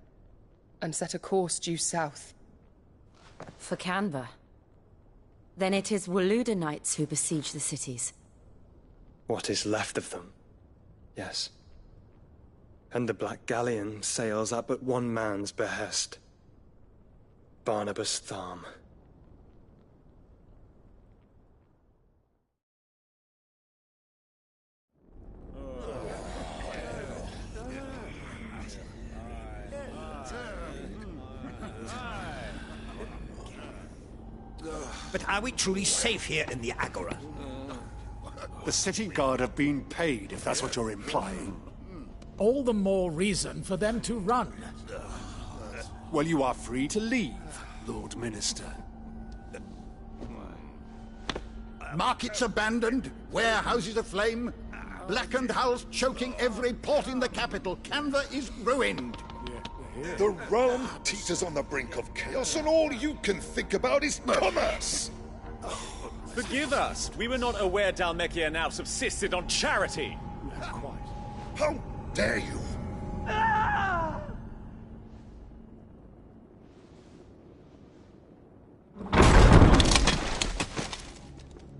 and set a course due south. For Canva? Then it is Waloed knights who besiege the cities. What is left of them, yes. And the Black Galleon sails at but one man's behest. Barnabas Tharm. But are we truly safe here in the Agora? The city guard have been paid, if that's what you're implying. All the more reason for them to run. Well, you are free to leave, Lord Minister. Markets abandoned, warehouses aflame, blackened hulls choking every port in the capital. Canva is ruined. The realm teeters on the brink of chaos, and all you can think about is commerce! Forgive us! We were not aware Dhalmekia now subsisted on charity! dare you?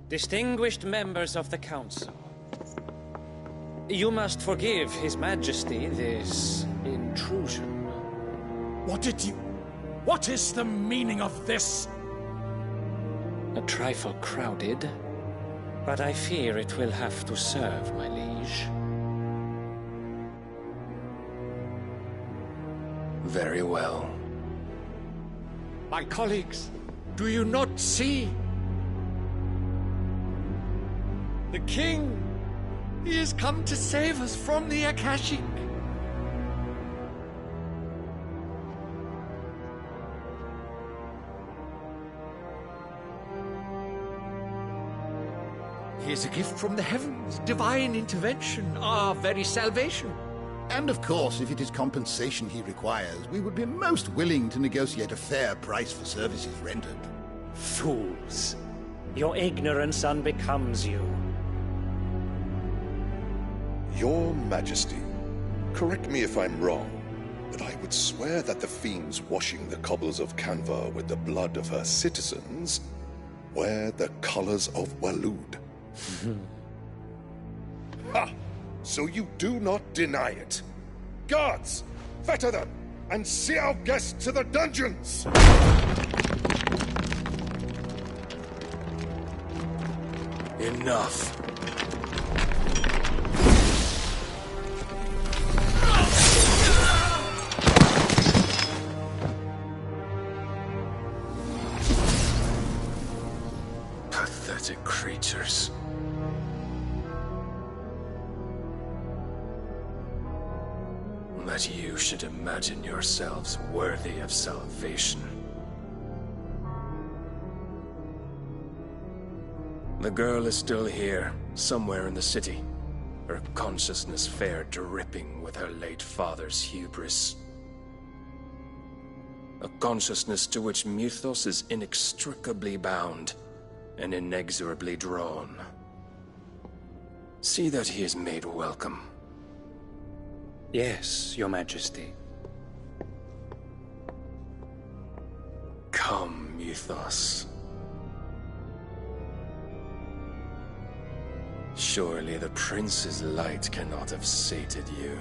Distinguished members of the Council, you must forgive His Majesty this intrusion. What is the meaning of this? A trifle crowded, but I fear it will have to serve, my liege. Very well. My colleagues, do you not see? The king! He has come to save us from the Akashic! He is a gift from the heavens, divine intervention, our very salvation. And of course, if it is compensation he requires, we would be most willing to negotiate a fair price for services rendered. Fools! Your ignorance unbecomes you. Your Majesty, correct me if I'm wrong, but I would swear that the fiends washing the cobbles of Canva with the blood of her citizens wear the colors of Waloed. Ha! So you do not deny it. Guards, fetter them, and see our guests to the dungeons! Enough. Pathetic creatures. That you should imagine yourselves worthy of salvation. The girl is still here, somewhere in the city. Her consciousness fair dripping with her late father's hubris. A consciousness to which Mythos is inextricably bound and inexorably drawn. See that he is made welcome. Yes, Your Majesty. Come, Mythos. Surely the prince's light cannot have sated you.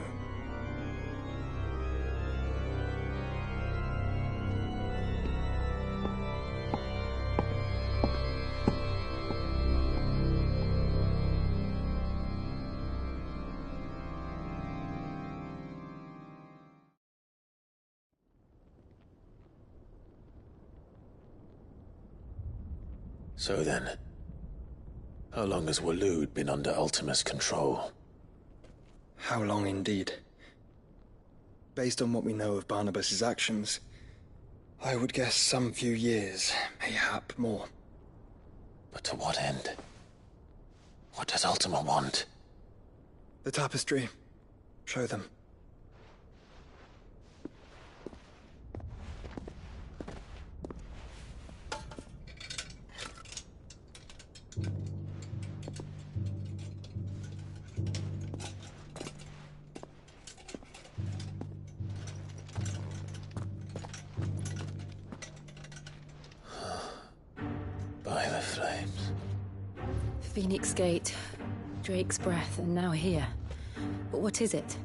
So then, how long has Waloed been under Ultima's control? How long indeed? Based on what we know of Barnabas's actions, I would guess some few years, mayhap more. But to what end? What does Ultima want? The tapestry. Show them. By the flames. Phoenix Gate, Drake's Breath, and now here. But what is it?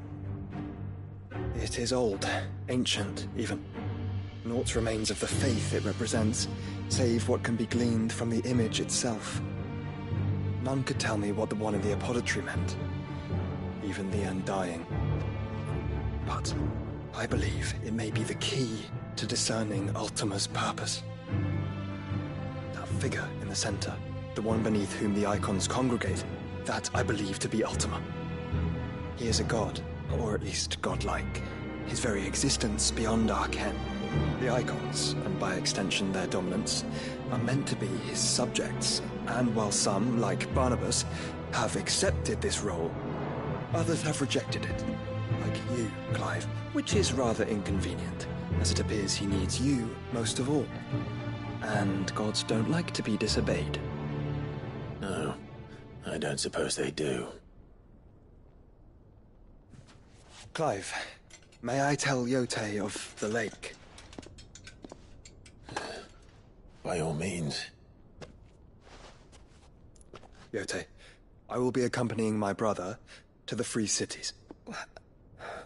It is old, ancient, even. Naught remains of the faith it represents, save what can be gleaned from the image itself. None could tell me what the one in the apothecary meant, even the Undying. But I believe it may be the key to discerning Ultima's purpose. That figure in the center, the one beneath whom the icons congregate, that I believe to be Ultima. He is a god, or at least godlike, his very existence beyond our ken. The icons, and by extension their dominants, are meant to be his subjects, and while some, like Barnabas, have accepted this role, others have rejected it, like you, Clive, which is rather inconvenient, as it appears he needs you most of all. And gods don't like to be disobeyed. No, I don't suppose they do. Clive, may I tell Yote of the lake? By all means. Yote, I will be accompanying my brother to the Free Cities.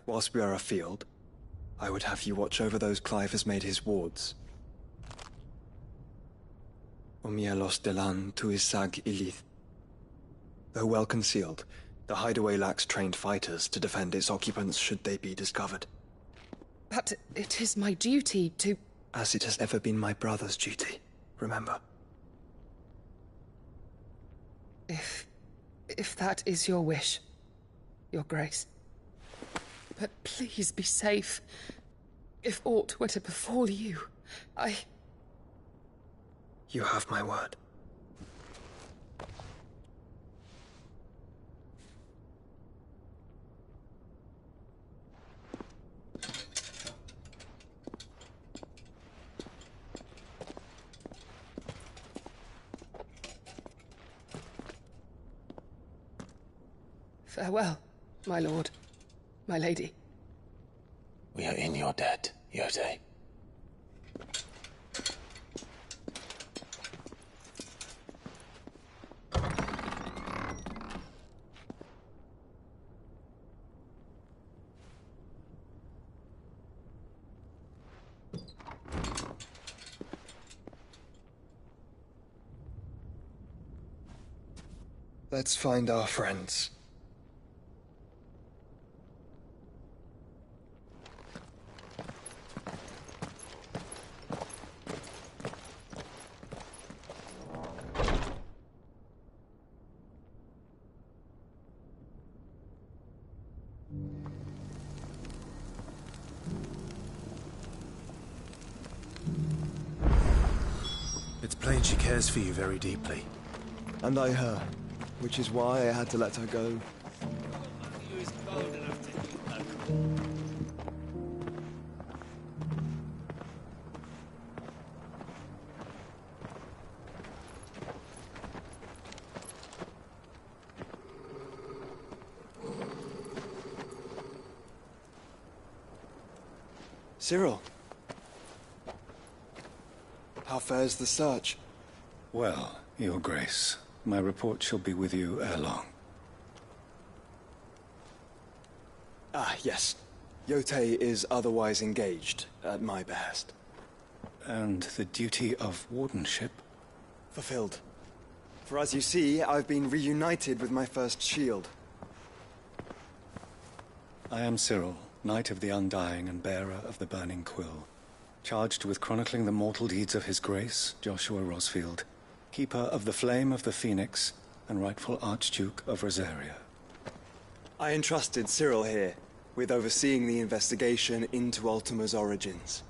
Whilst we are afield, I would have you watch over those Clive has made his wards. Omielos delan tuisag ilith. Though well concealed, the hideaway lacks trained fighters to defend its occupants should they be discovered. But it is my duty to... As it has ever been my brother's duty, remember. If that is your wish, Your Grace. But please be safe. If aught were to befall you, You have my word. Farewell, my lord, my lady. We are in your debt, Yote. Let's find our friends. It's plain she cares for you very deeply. And I her, which is why I had to let her go. Cyril. How fares the search? Well, Your Grace, my report shall be with you ere long. Ah, yes. Yote is otherwise engaged, at my behest. And the duty of wardenship? Fulfilled. For as you see, I've been reunited with my first shield. I am Cyril, Knight of the Undying and bearer of the Burning Quill, charged with chronicling the mortal deeds of His Grace, Joshua Rosfield, Keeper of the Flame of the Phoenix, and rightful Archduke of Rosaria. I entrusted Cyril here with overseeing the investigation into Ultima's origins.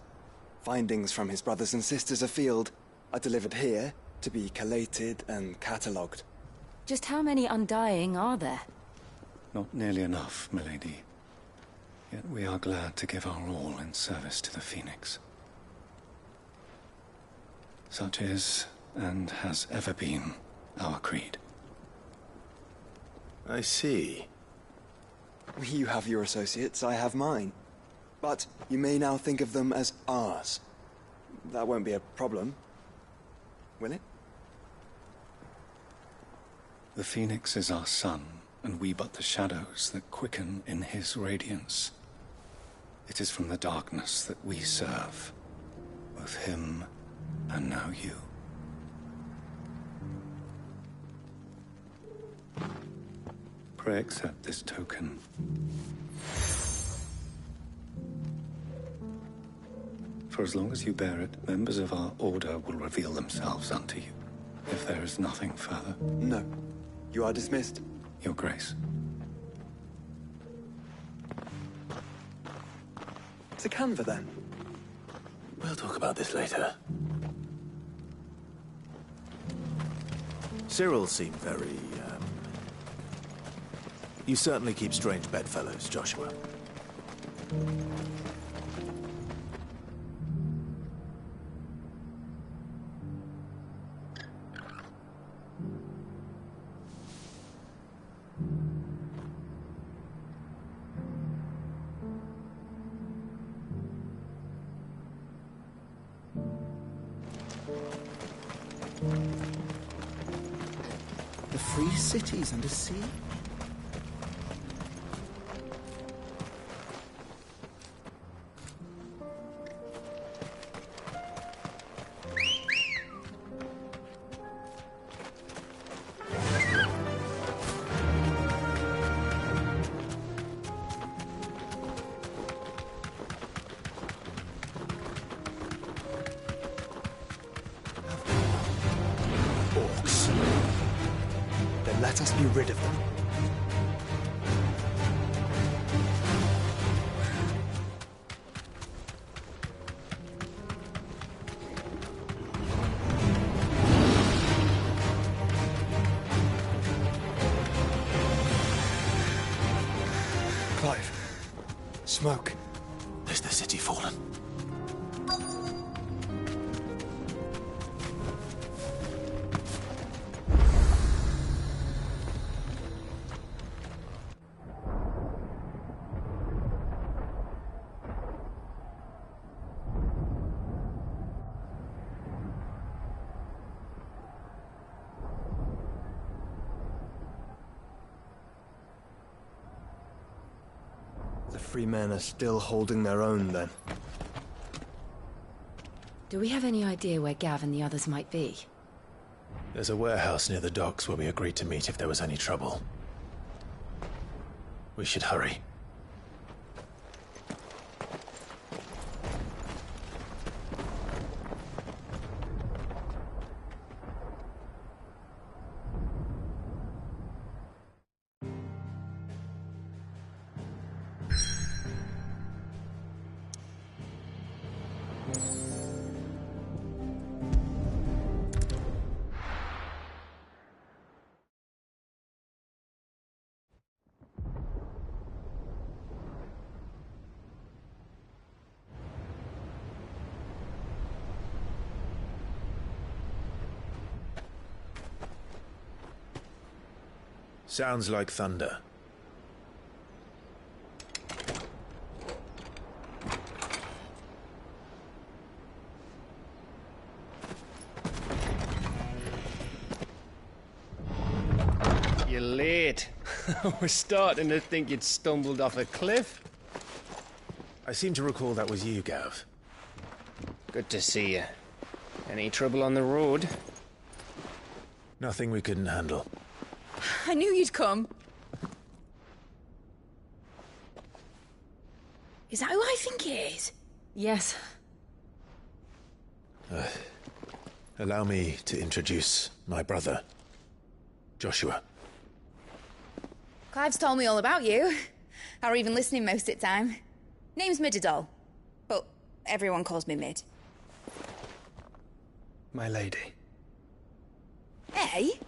Findings from his brothers and sisters afield are delivered here to be collated and catalogued. Just how many Undying are there? Not nearly enough, milady. Yet we are glad to give our all in service to the Phoenix. Such is, and has ever been, our creed. I see. You have your associates, I have mine. But you may now think of them as ours. That won't be a problem, will it? The Phoenix is our sun, and we but the shadows that quicken in his radiance. It is from the darkness that we serve, both him and now you. Pray accept this token. For as long as you bear it, members of our order will reveal themselves unto you. If there is nothing further. No. You are dismissed. Your Grace. To Canva, then. We'll talk about this later. Cyril seemed very, You certainly keep strange bedfellows, Joshua. The free cities and a sea? Let us be rid of them. Clive. Smoke. Is the city fallen? The free men are still holding their own, then. Do we have any idea where Gav and the others might be? There's a warehouse near the docks where we agreed to meet if there was any trouble. We should hurry. Sounds like thunder. You're late. We're starting to think you'd stumbled off a cliff. I seem to recall that was you, Gav. Good to see you. Any trouble on the road? Nothing we couldn't handle. I knew you'd come. Is that who I think it is? Yes. Allow me to introduce my brother, Joshua. Clive's told me all about you. Or even listening most of the time. Name's Midadol, but everyone calls me Mid. My lady. Hey?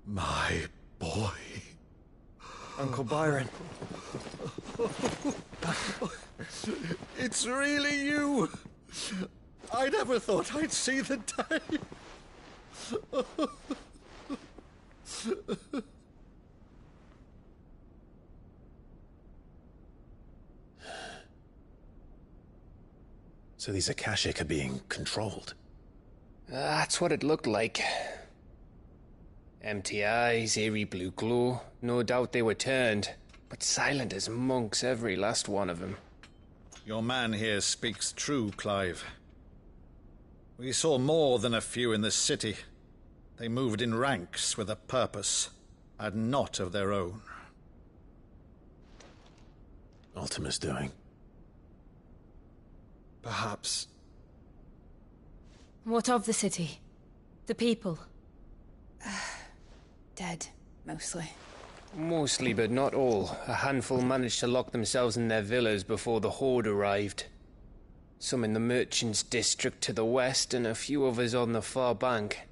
My boy. Uncle Byron. It's really you. I never thought I'd see the day. So these Akashic are being controlled? That's what it looked like. Empty eyes, eerie blue glow. No doubt they were turned, but silent as monks, every last one of them. Your man here speaks true, Clive. We saw more than a few in the city. They moved in ranks with a purpose, and not of their own. Ultima's doing. Perhaps. What of the city? The people? Dead, mostly. Mostly, but not all. A handful managed to lock themselves in their villas before the Horde arrived. Some in the merchants' district to the west, and a few others on the far bank.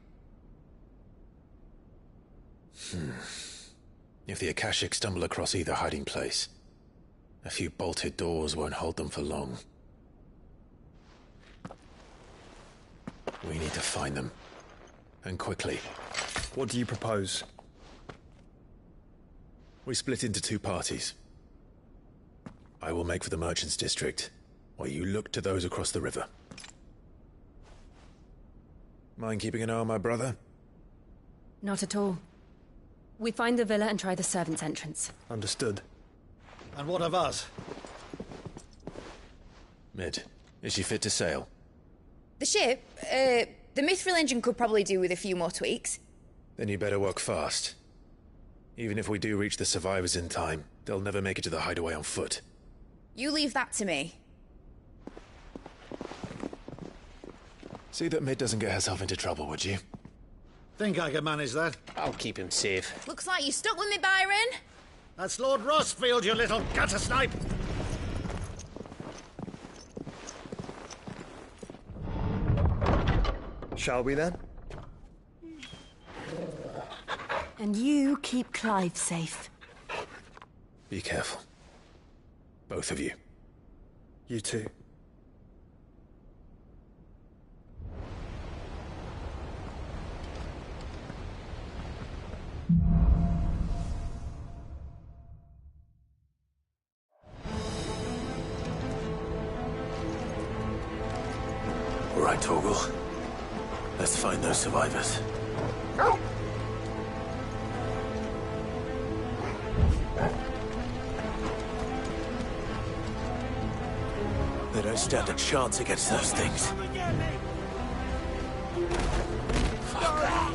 If the Akashic stumble across either hiding place, a few bolted doors won't hold them for long. We need to find them. And quickly. What do you propose? We split into two parties. I will make for the Merchants District, while you look to those across the river. Mind keeping an eye on my brother? Not at all. We find the villa and try the servants' entrance. Understood. And what of us? Mid, is she fit to sail? The ship, the Mithril engine could probably do with a few more tweaks. Then you better work fast. Even if we do reach the survivors in time, they'll never make it to the hideaway on foot. You leave that to me. See that Mid doesn't get herself into trouble, would you? Think I can manage that? I'll keep him safe. Looks like you stuck with me, Byron. That's Lord Rossfield, you little gutter snipe! Shall we then? And you keep Clive safe. Be careful. Both of you. You too. All right, Torgal. Let's find those survivors. They don't stand a chance against those things. Farewell.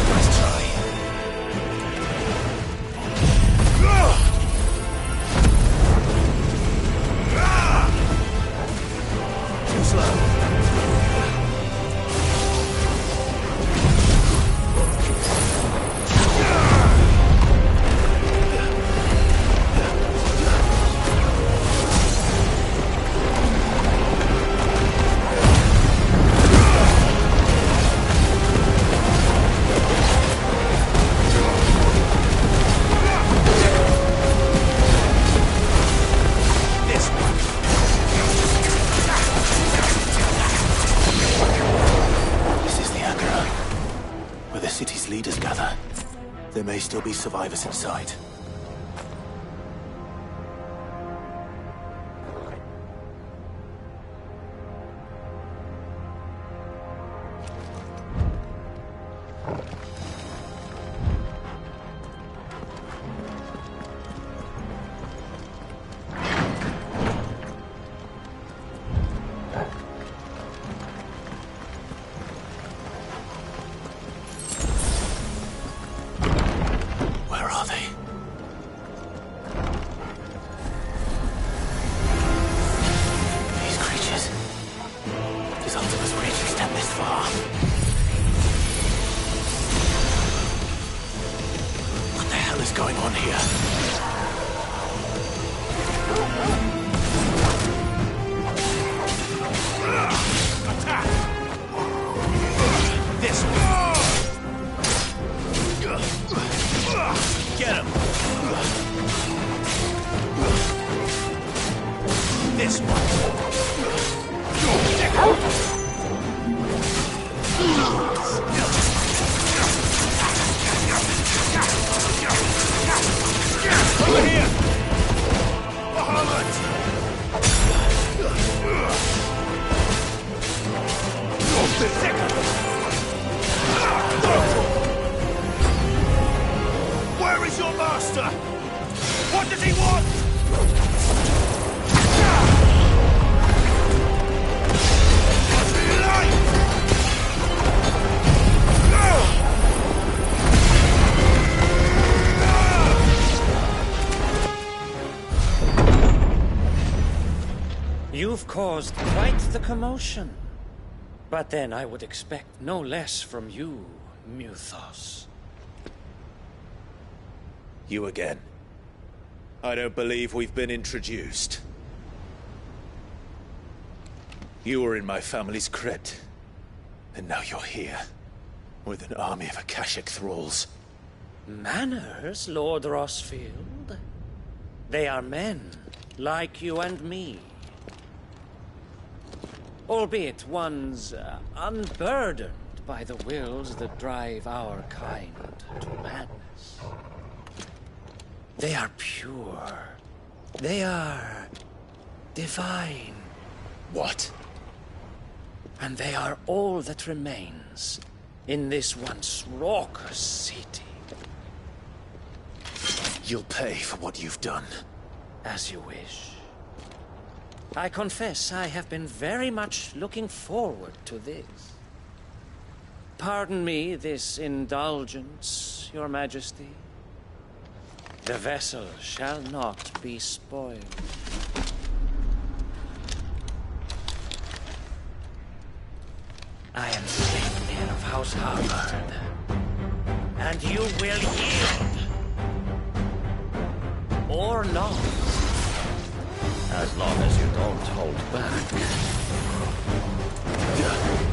Nice try. Too slow. Leaders gather. There may still be survivors inside. Going on here? Attack! This one. Get him! This one. Over here! Bahamut! Where is your master? What does he want? You've caused quite the commotion. But then I would expect no less from you, Muthos. You again. I don't believe we've been introduced. You were in my family's crypt. And now you're here. With an army of Akashic thralls. Manners, Lord Rosfield? They are men, like you and me. Albeit ones unburdened by the wills that drive our kind to madness. They are pure. They are divine. What? And they are all that remains in this once raucous city. You'll pay for what you've done. As you wish. I confess I have been very much looking forward to this. Pardon me this indulgence, Your Majesty. The vessel shall not be spoiled. I am Sleipnir of House Harvard, and you will yield. Or not. As long as you don't hold back. Get him!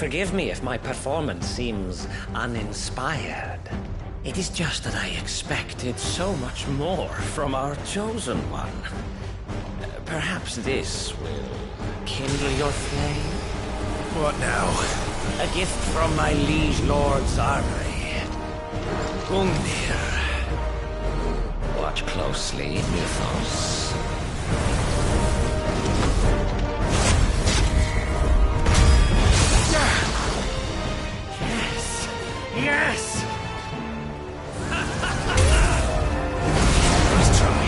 Forgive me if my performance seems uninspired. It is just that I expected so much more from our chosen one. Perhaps this will kindle your flame? What now? A gift from my liege lord's armory. Gungnir. Watch closely, Mythos. Yes! Yes! Let's try.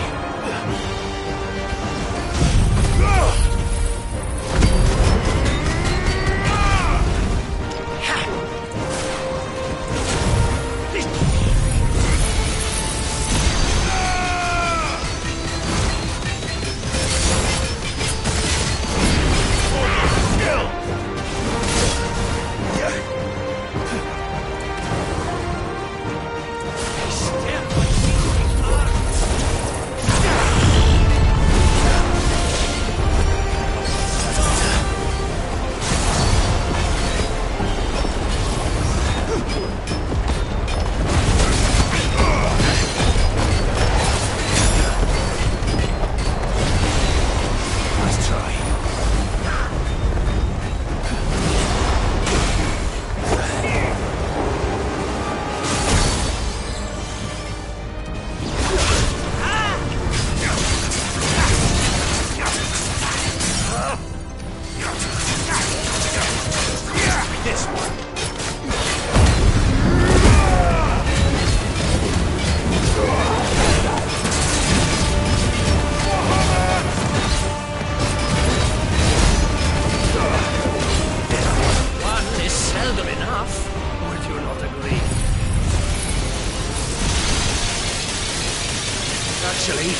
Actually,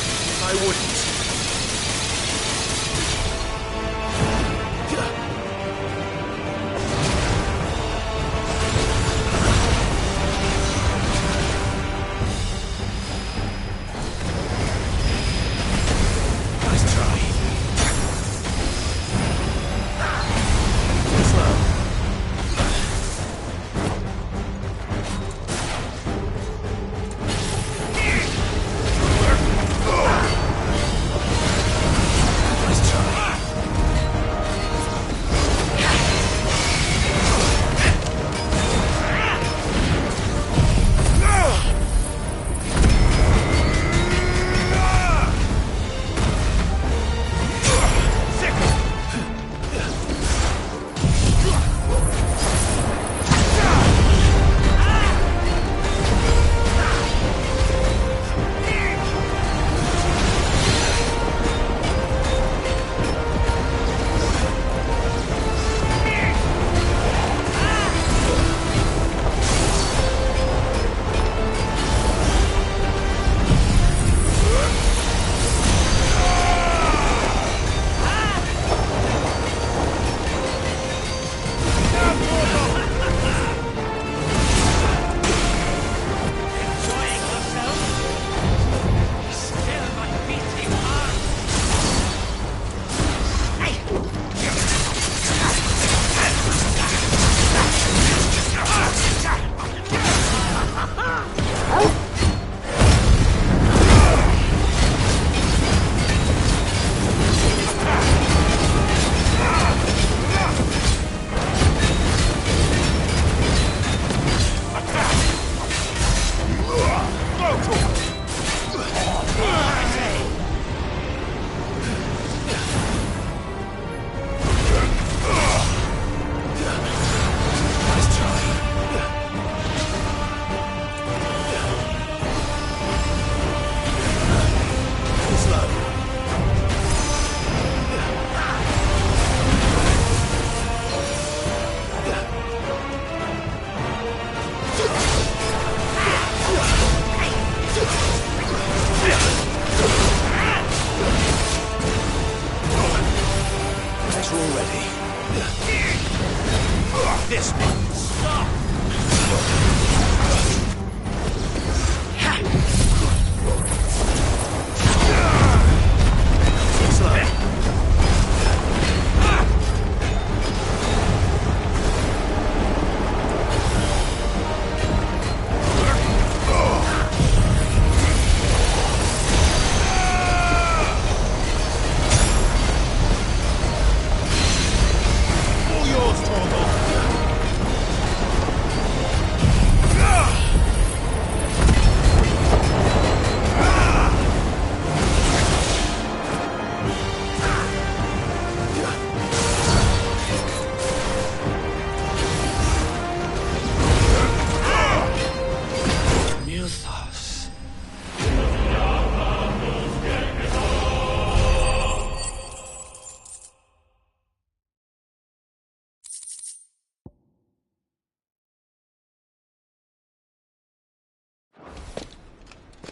I wouldn't. This one. Stop! Slow.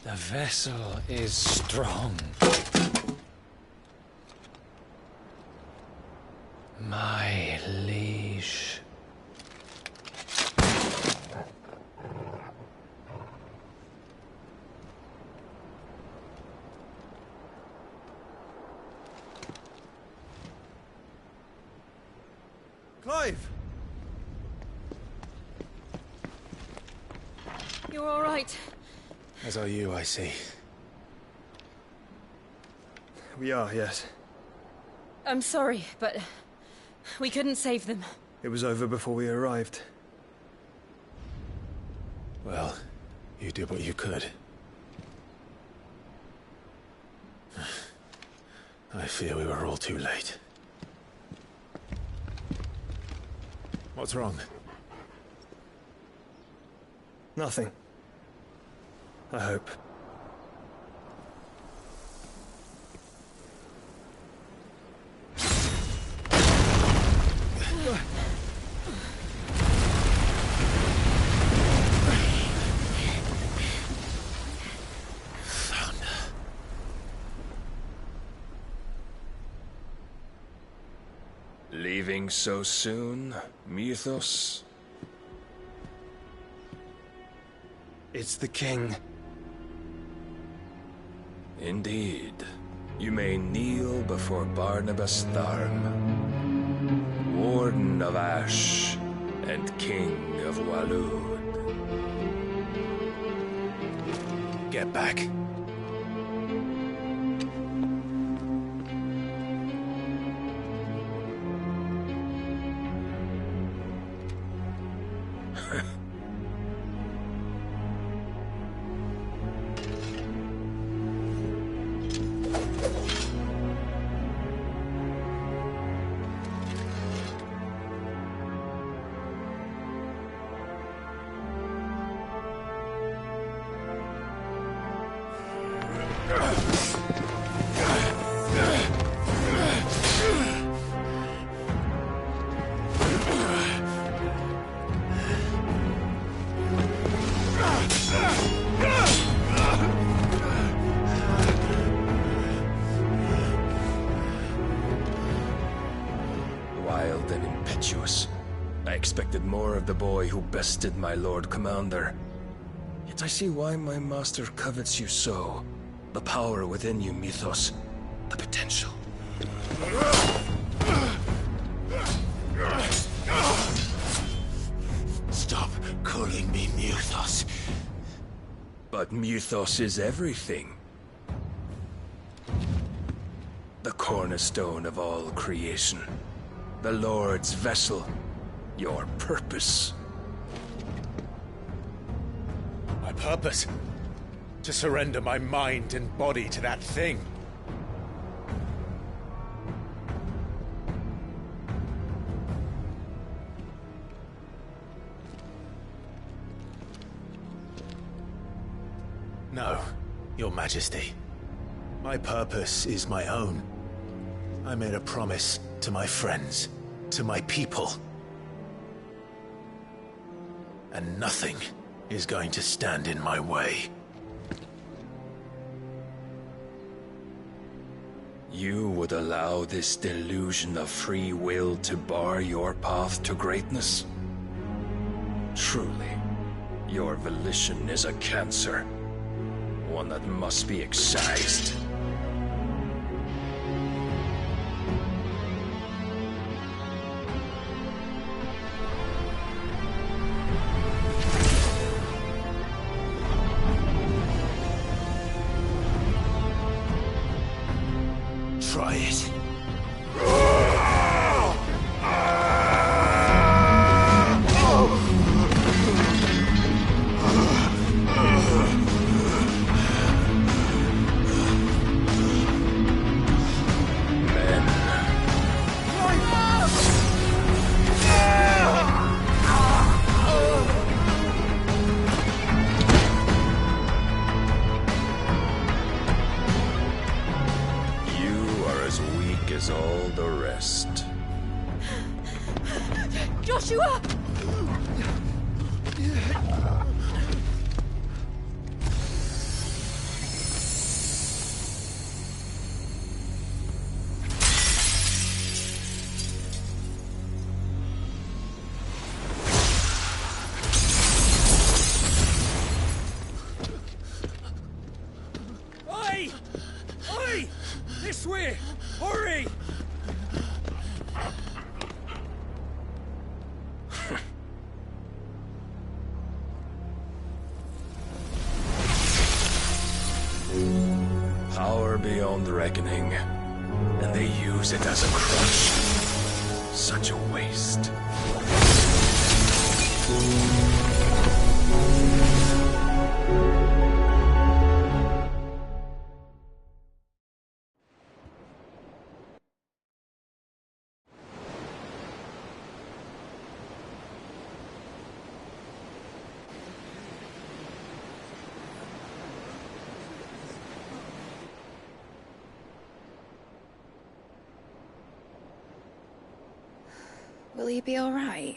The vessel is strong. My liege. Clive! You're all right. As are you, I see. We are, yes. I'm sorry, but we couldn't save them. It was over before we arrived. Well, you did what you could. I fear we were all too late. What's wrong? Nothing. I hope. Leaving so soon, Mythos? It's the king. Indeed. You may kneel before Barnabas Tharm, Warden of Ash and King of Waloed. Get back. Wild and impetuous. I expected more of the boy who bested my Lord Commander. Yet I see why my master covets you so. The power within you, Mythos. The potential. Stop calling me Mythos. But Mythos is everything. The cornerstone of all creation. The Lord's vessel. Your purpose. My purpose? To surrender my mind and body to that thing. No, Your Majesty. My purpose is my own. I made a promise to my friends, to my people. And nothing is going to stand in my way. You would allow this delusion of free will to bar your path to greatness? Truly, your volition is a cancer. One that must be excised. Try it. beyond reckoning, and they use it as a crutch. Such a waste. Will he be all right?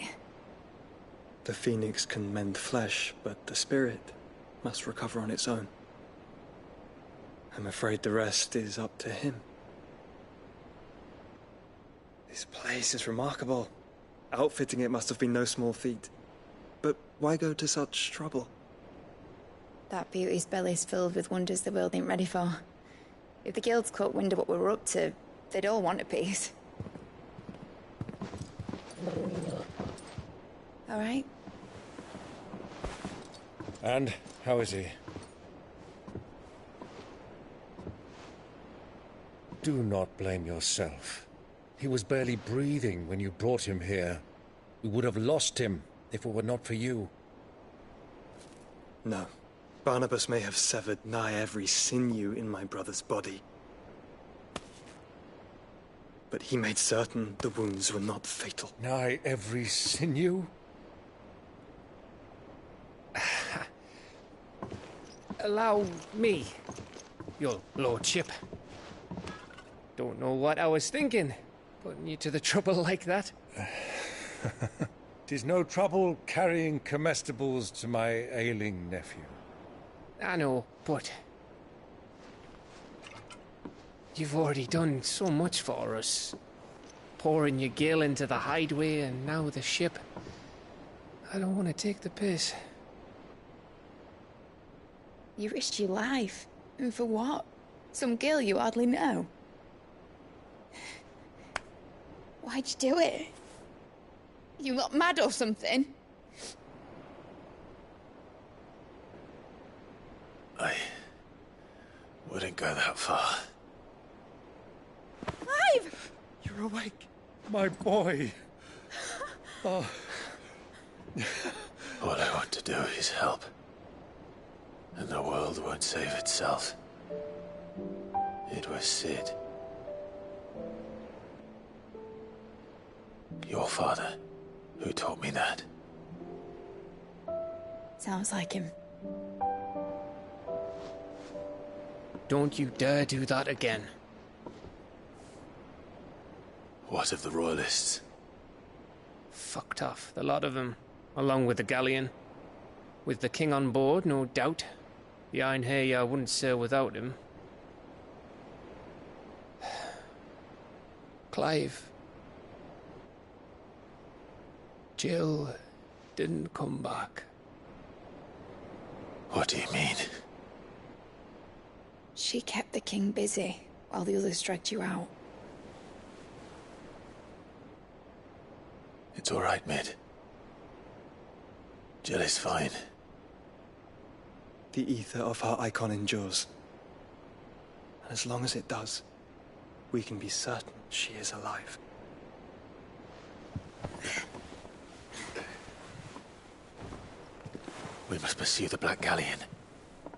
The phoenix can mend flesh, but the spirit must recover on its own. I'm afraid the rest is up to him. This place is remarkable. Outfitting it must have been no small feat. But why go to such trouble? That beauty's belly's filled with wonders the world ain't ready for. If the guilds caught wind of what we were up to, they'd all want a piece. All right? And how is he? Do not blame yourself. He was barely breathing when you brought him here. We would have lost him if it were not for you. No. Barnabas may have severed nigh every sinew in my brother's body. But he made certain the wounds were not fatal. Nigh every sinew? Allow me, your lordship. Don't know what I was thinking, putting you to the trouble like that. 'Tis no trouble carrying comestibles to my ailing nephew. I know, but you've already done so much for us. Pouring your gil into the hideaway and now the ship. I don't want to take the piss. You risked your life. And for what? Some girl you hardly know. Why'd you do it? You not mad or something? I wouldn't go that far. Clive! You're awake, my boy. Oh. All I want to do is help. And the world won't save itself. It was Sid. Your father, who taught me that. Sounds like him. Don't you dare do that again. What of the Royalists? Fucked off, the lot of them, along with the galleon. With the king on board, no doubt. The Iron Hair wouldn't sail without him. Clive. Jill didn't come back. What do you mean? She kept the king busy while the others dragged you out. It's all right, Mid. Jill is fine. The ether of her icon endures. And as long as it does, we can be certain she is alive. We must pursue the Black Galleon.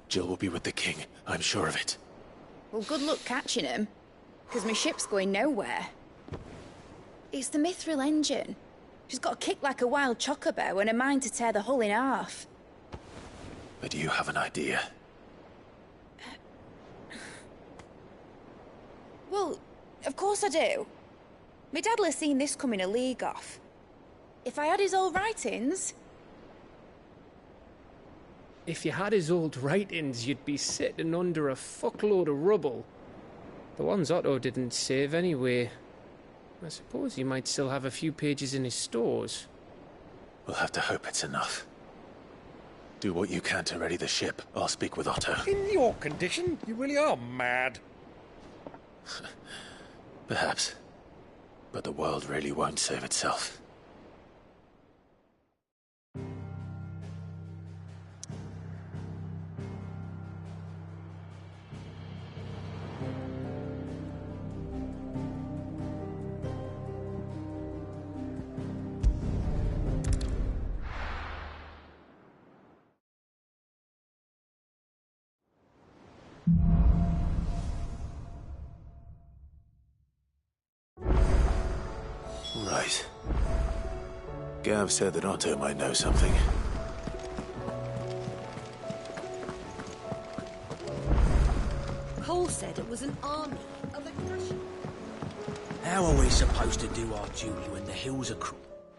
Jill will be with the king, I'm sure of it. Well, good luck catching him, because my ship's going nowhere. It's the Mithril engine. She's got a kick like a wild chocobo and a mind to tear the hull in half. But do you have an idea? Well, of course I do. My dad'll have seen this coming a league off. If I had his old writings... If you had his old writings, you'd be sitting under a fuckload of rubble. The ones Otto didn't save anyway. I suppose he might still have a few pages in his stores. We'll have to hope it's enough. Do what you can to ready the ship. I'll speak with Otto. In your condition, you really are mad. Perhaps. But the world really won't save itself. Right. Gav said that Otto might know something. Cole said it was an army of aggression. How are we supposed to do our duty when the hills are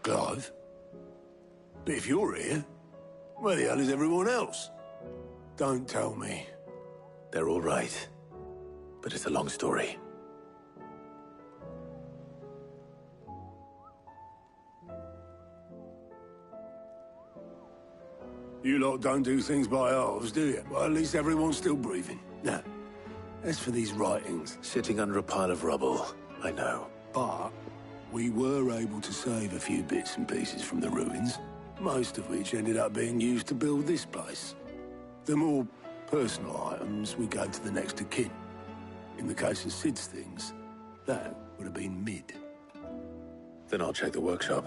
Clive? But if you're here, where the hell is everyone else? Don't tell me. They're all right. But it's a long story. You lot don't do things by halves, do you? Well, at least everyone's still breathing. Now, as for these writings... Sitting under a pile of rubble, I know. But we were able to save a few bits and pieces from the ruins, most of which ended up being used to build this place. The more personal items we gave to the next of kin. In the case of Sid's things, that would have been mid. Then I'll check the workshop.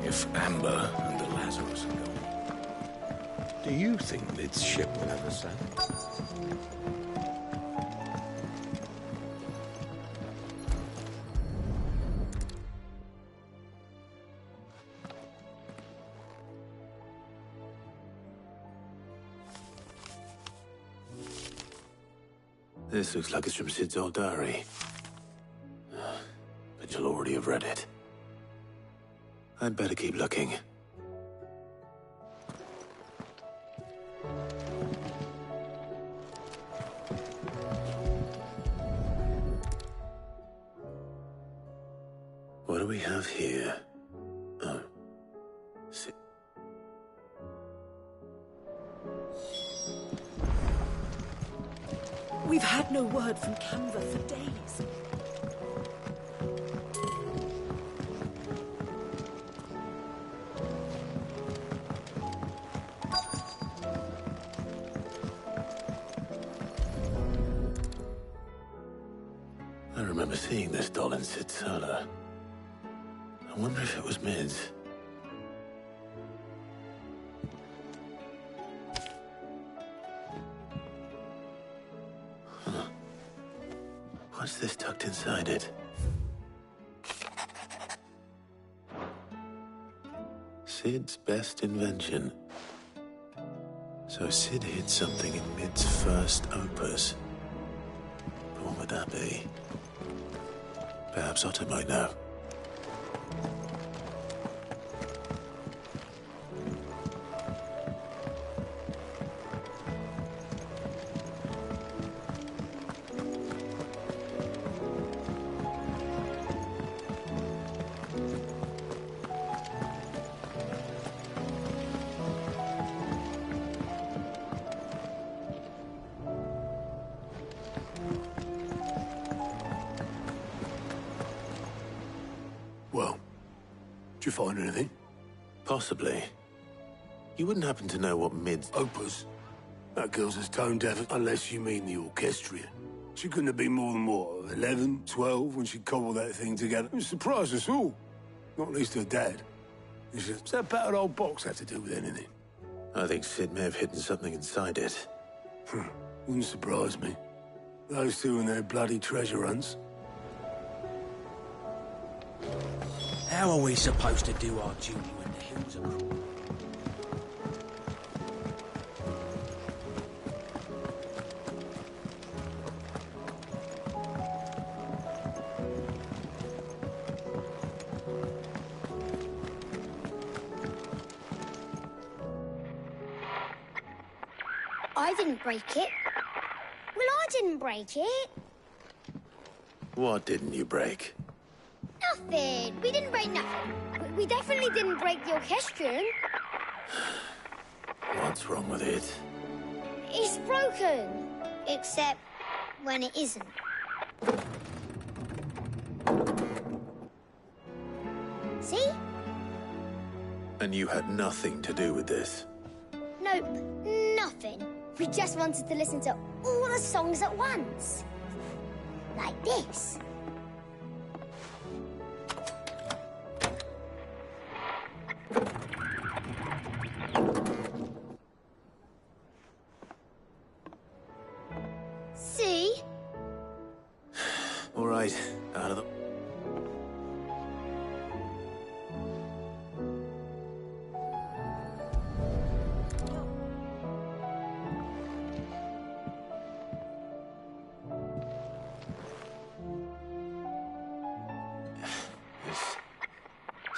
If Amber and the Lazarus are gone, do you think Mid's ship will ever sail? This looks like it's from Sid's old diary. But you'll already have read it. I'd better keep looking. What do we have here? Oh. Sid. We've had no word from Canva for days. I remember seeing this doll in Sid's cellar. I wonder if it was Mid's. Huh. What's this tucked inside it? Sid's best invention. So Sid hid something in Mid's first opus. But what would that be? Perhaps Otto might know. Well, did you find anything? Possibly. You wouldn't happen to know what Mid's... Opus? That girl's as tone deaf, unless you mean the orchestrion. She couldn't have been more than, what, 11, 12 when she cobbled that thing together. It surprised us all. Not least her dad. What's that battered old box have to do with anything? I think Sid may have hidden something inside it. Wouldn't surprise me. Those two and their bloody treasure hunts. How are we supposed to do our duty when the hills are cruel? I didn't break it. Well, I didn't break it. What didn't you break? Nothing. We didn't break nothing. We definitely didn't break the orchestrion. What's wrong with it? It's broken. Except when it isn't. See? And you had nothing to do with this? Nope, nothing. We just wanted to listen to all the songs at once. Like this. See? All right, out of the...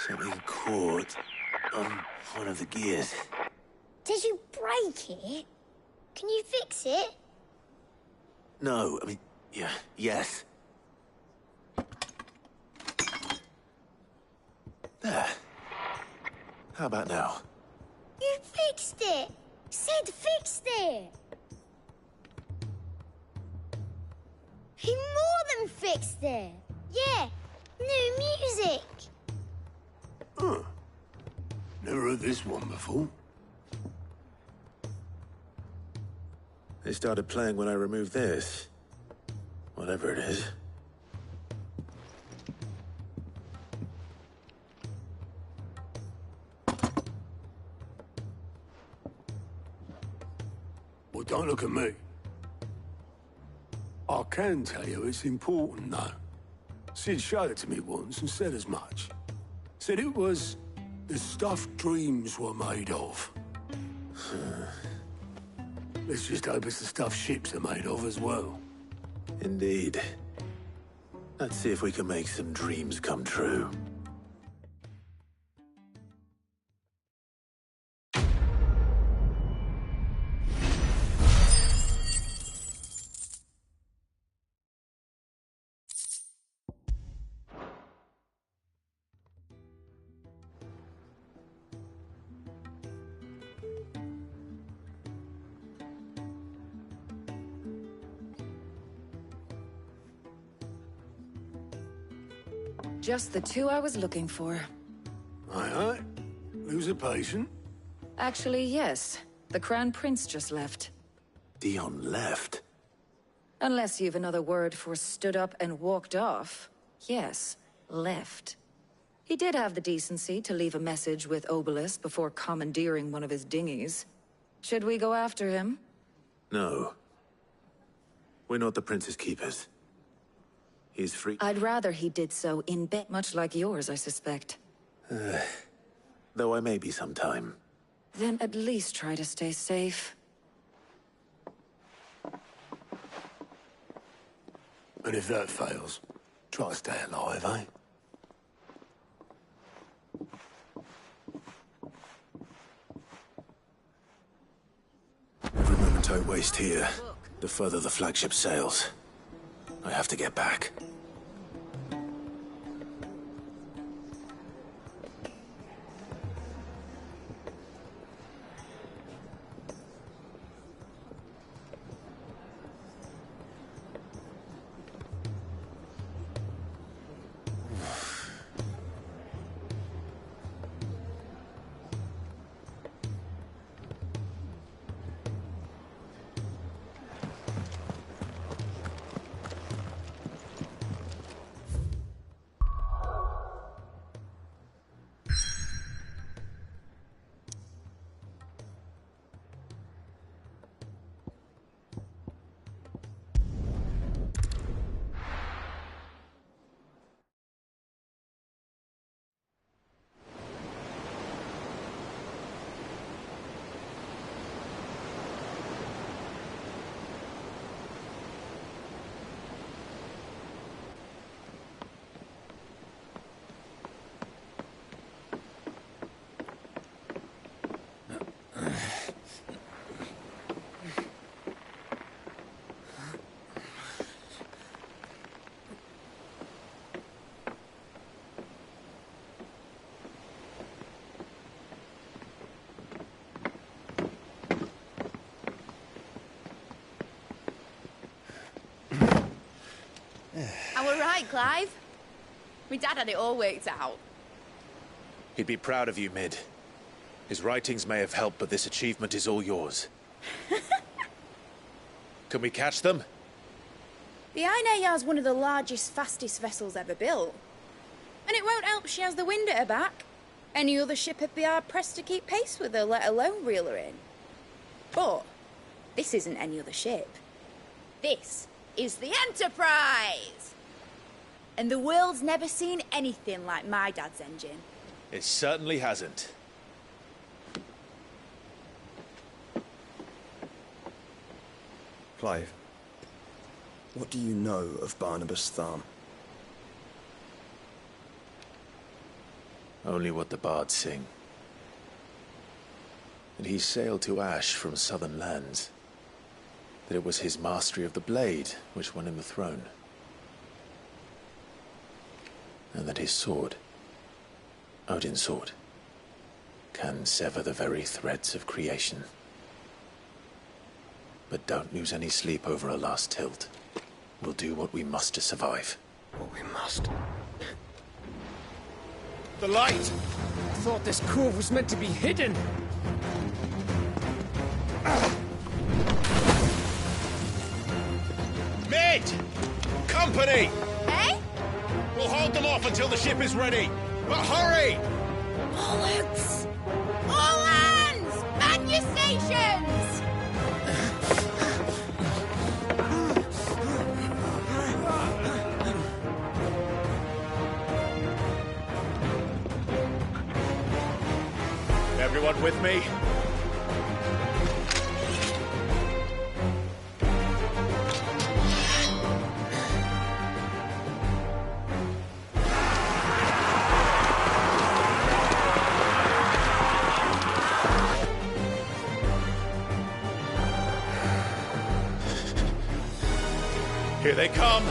Something caught on one of the gears. Did you break it? Can you fix it? No, I mean, yeah, yes. There. How about now? You fixed it! Sid fixed it! He more than fixed it! Yeah, new music! Huh. Never heard this one before. They started playing when I removed this. Whatever it is. Well, don't look at me. I can tell you it's important, though. Sid showed it to me once and said as much. Said it was the stuff dreams were made of. Let's just hope it's the stuff ships are made of as well. Indeed. Let's see if we can make some dreams come true. Just the two I was looking for. Aye, aye. Lose a patient? Actually, yes. The Crown Prince just left. Dion left? Unless you've another word for stood up and walked off. Yes, left. He did have the decency to leave a message with Obelisk before commandeering one of his dinghies. Should we go after him? No. We're not the Prince's keepers. He's free. I'd rather he did so in bed, much like yours, I suspect. Though I may be sometime. Then at least try to stay safe. And if that fails, try to stay alive, eh? Every moment I waste here, the further the flagship sails. I have to get back. right, Clive. My dad had it all worked out. He'd be proud of you, Mid. His writings may have helped, but this achievement is all yours. Can we catch them? The Ainayar's one of the largest, fastest vessels ever built. And it won't help she has the wind at her back. Any other ship would be hard-pressed to keep pace with her, let alone reel her in. But this isn't any other ship. This is the Enterprise! And the world's never seen anything like my dad's engine. It certainly hasn't. Clive, what do you know of Barnabas Tharm? Only what the bards sing. That he sailed to Ash from southern lands. That it was his mastery of the blade which won him the throne. And that his sword, Odin's sword, can sever the very threads of creation. But don't lose any sleep over a last tilt. We'll do what we must to survive. What we must. The light! I thought this cove was meant to be hidden. Mid! Company! Eh? We'll hold them off until the ship is ready. But hurry! Bollocks! All hands! Man your stations! Everyone with me? Here they come!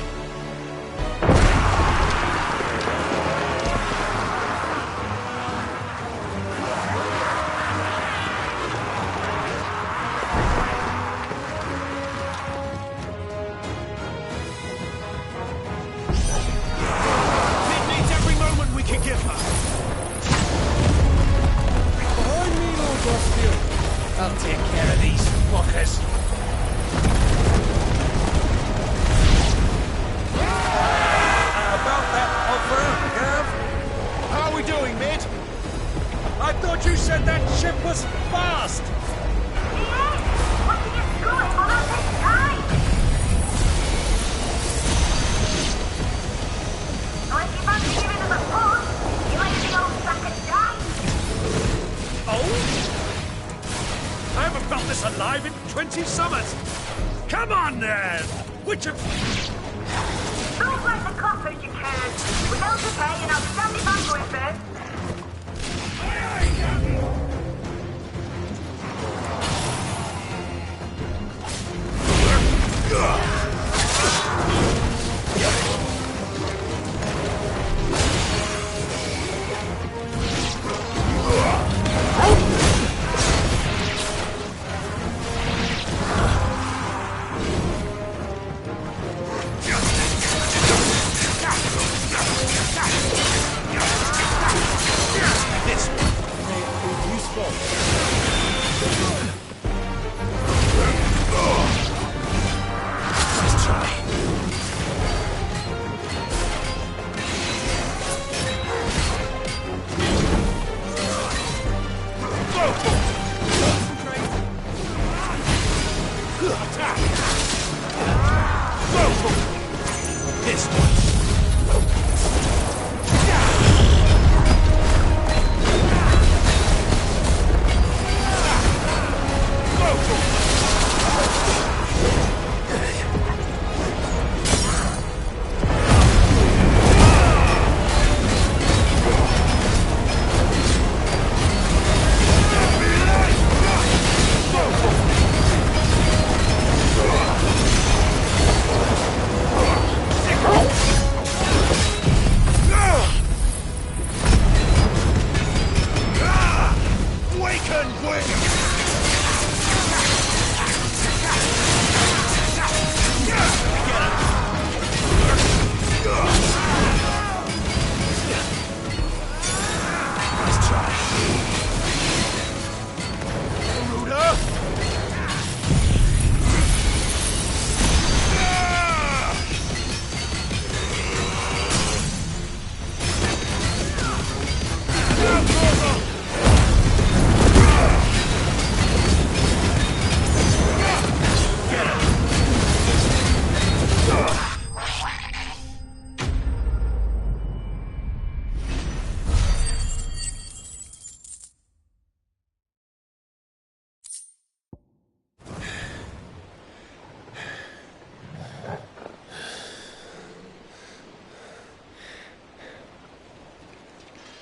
I'll take care of these fuckers. About that offer, Gav? How are we doing, Mid? I thought you said that ship was fast! I haven't felt this alive in 20 summers! Come on, then! Which of... Don't like the coppers, you can. Without the pay, and I'll stand it back going first.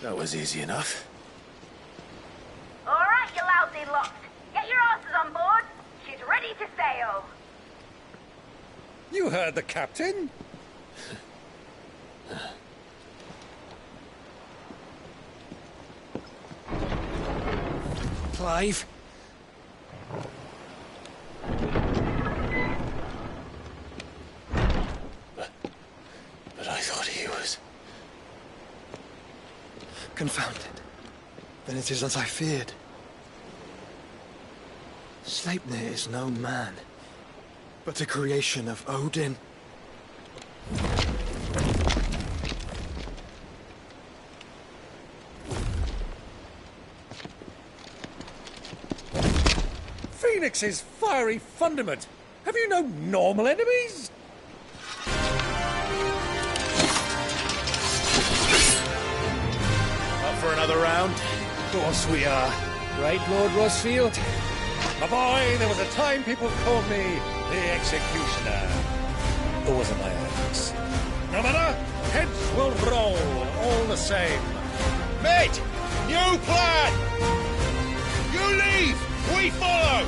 That was easy enough. All right, you lousy lot. Get your asses on board. She's ready to sail. You heard the captain. Clive? But I thought he was... Confounded. Then it is as I feared. Sleipnir is no man, but a creation of Odin. Phoenix's fiery fundament. Have you no normal enemies? Up for another round? Of course we are. Right, Lord Rosfield? My boy, there was a time people called me the Executioner. Those are my hands. No matter, heads will roll, all the same. Mate! New plan! You leave! We follow!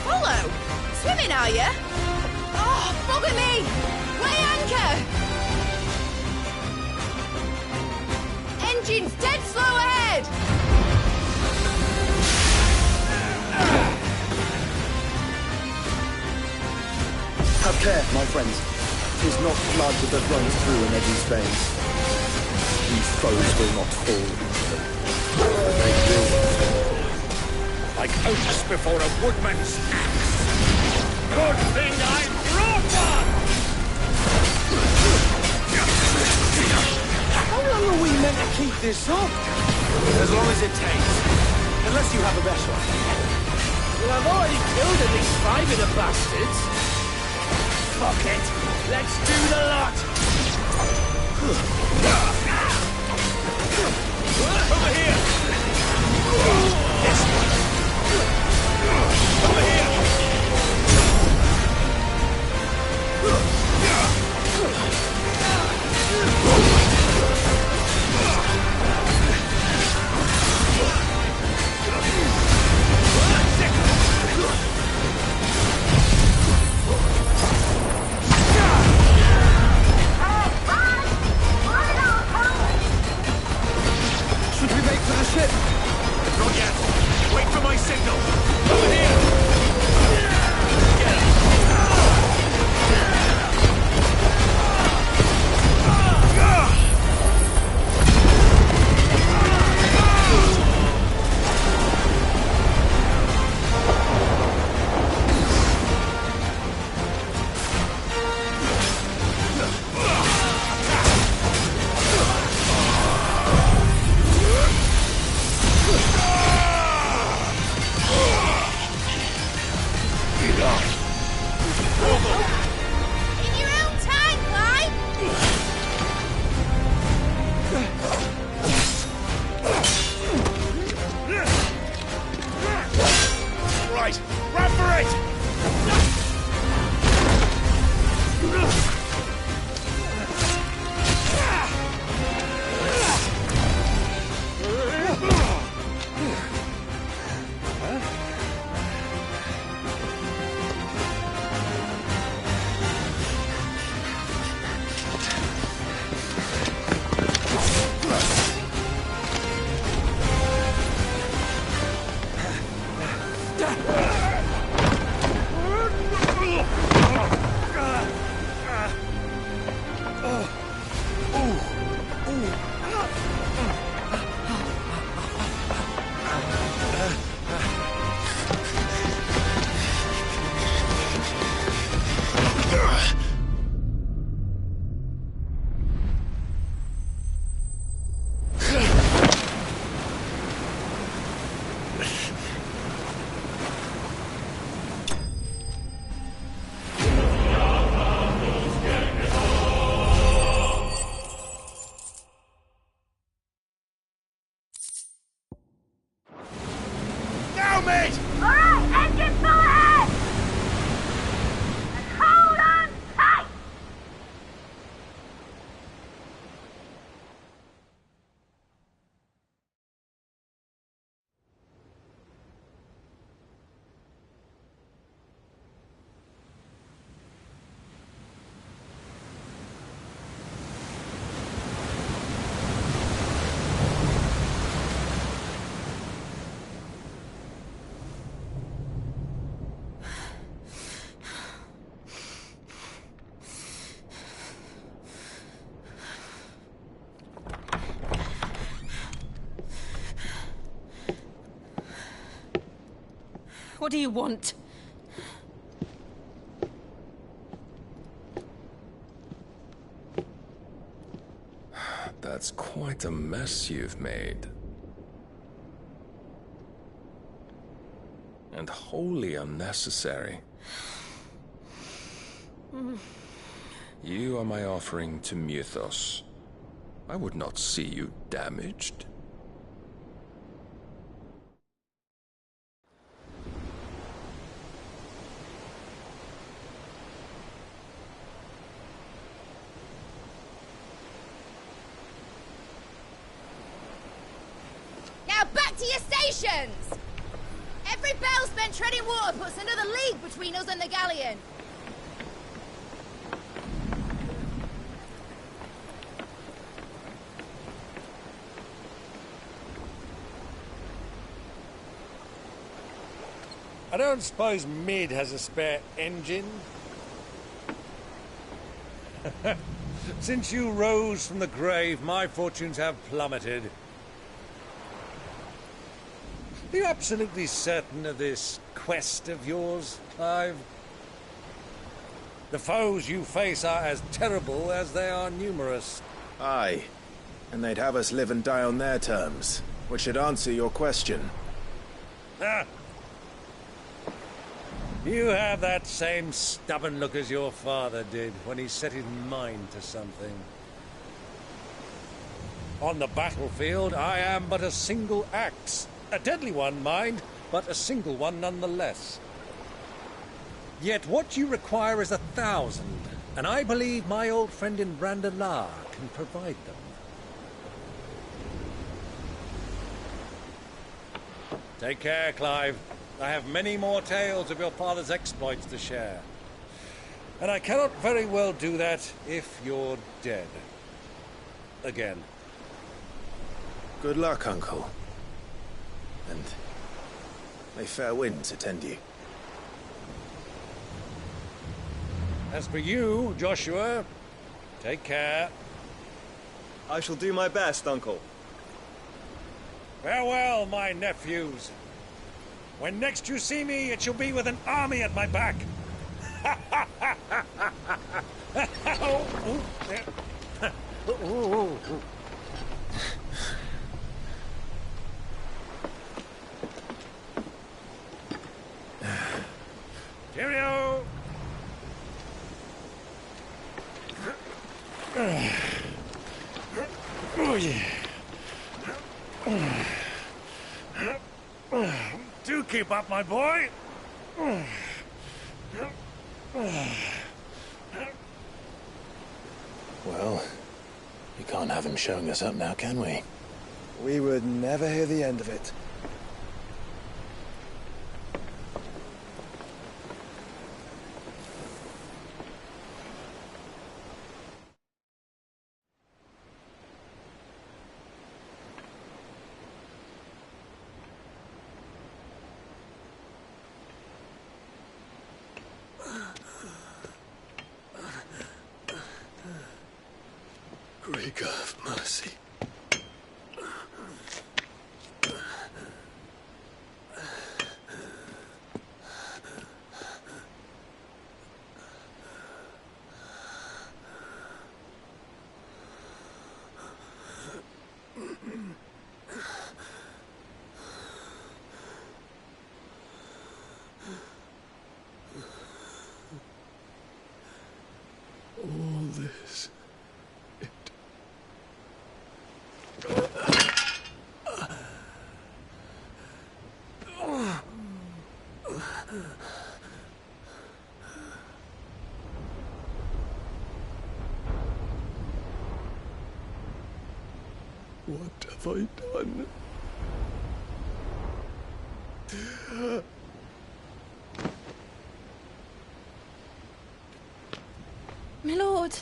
Follow? Swimming, are you? Oh, bugger me! Weigh anchor! Engine's dead slow ahead! Have care, my friends. 'Tis not blood that runs through an Eddie's veins. These foes will not fall easily. They will fall. Like oaks before a woodman's axe. Good thing I brought one! How long are we meant to keep this up? As long as it takes. Unless you have a better idea. Well, I've already killed at least 5 of the bastards. Fuck it! Let's do the lot! Over here! This one! Over here! Should we make for the ship? Not yet. Wait for my signal. Over here. Get it. In your own time, Clive! Right. Run for it! What do you want? That's quite a mess you've made. And wholly unnecessary. You are my offering to Mythos. I would not see you damaged. Now back to your stations! Every bell spent treading water puts another league between us and the galleon. I don't suppose Mid has a spare engine? Since you rose from the grave, my fortunes have plummeted. Are you absolutely certain of this quest of yours, Clive? The foes you face are as terrible as they are numerous. Aye. And they'd have us live and die on their terms, which should answer your question. Ah! You have that same stubborn look as your father did when he set his mind to something. On the battlefield, I am but a single axe. A deadly one, mind, but a single one nonetheless. Yet what you require is 1,000, and I believe my old friend in Randalar can provide them. Take care, Clive. I have many more tales of your father's exploits to share. And I cannot very well do that if you're dead. Again. Good luck, Uncle. And may fair winds attend you. As for you, Joshua, take care. I shall do my best, Uncle. Farewell, my nephews. When next you see me, it shall be with an army at my back. Cheerio! Oh, yeah. Do keep up, my boy. Well, we can't have him showing us up now, can we? We would never hear the end of it. Greek of mercy. All this. What have I done? My lord.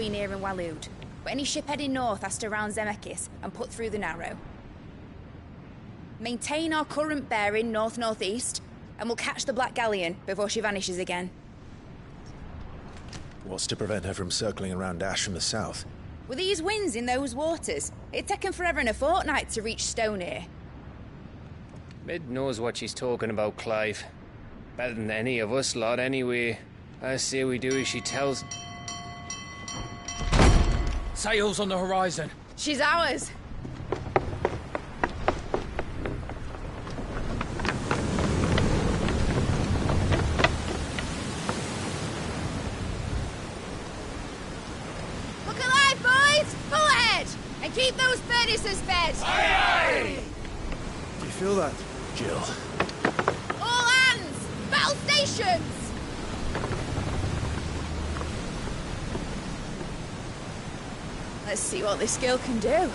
between here and Waloed, but any ship heading north has to round Zemeckis and put through the Narrow. Maintain our current bearing north-northeast, and we'll catch the Black Galleon before she vanishes again. What's to prevent her from circling around Ash from the south? With these winds in those waters, it'd take 'em forever and a fortnight to reach Stonehere. Mid knows what she's talking about, Clive. Better than any of us lot, anyway. I say we do as she tells. Sails on the horizon. She's ours. Look alive, boys! Full ahead! And keep those furnaces fed! Aye, aye! Do you feel that, Jill? All hands! Battle stations! Let's see what this girl can do.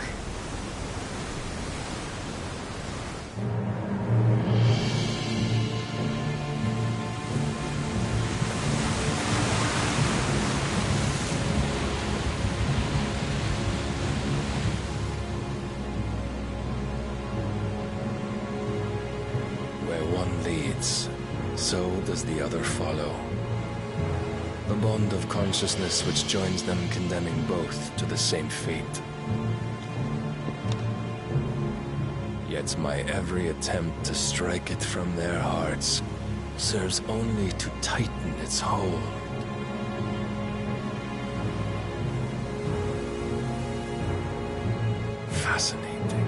Where one leads, so does the other follow. A bond of consciousness which joins them, condemning both to the same fate. Yet my every attempt to strike it from their hearts serves only to tighten its hold. Fascinating.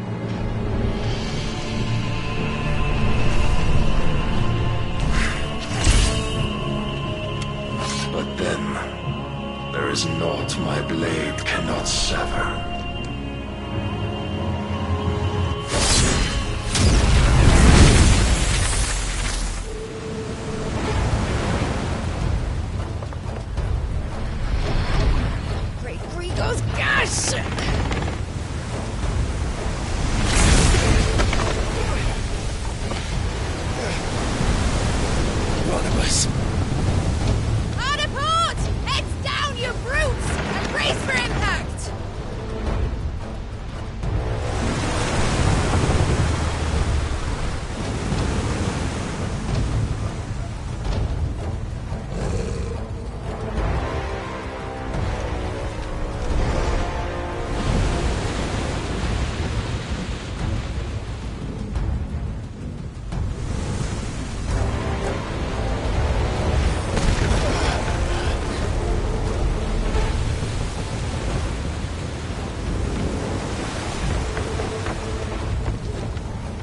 But then, there is naught my blade cannot sever. Great Grigo's gas! Barnabas. Hard apart! Heads down, you brutes! And brace for impact!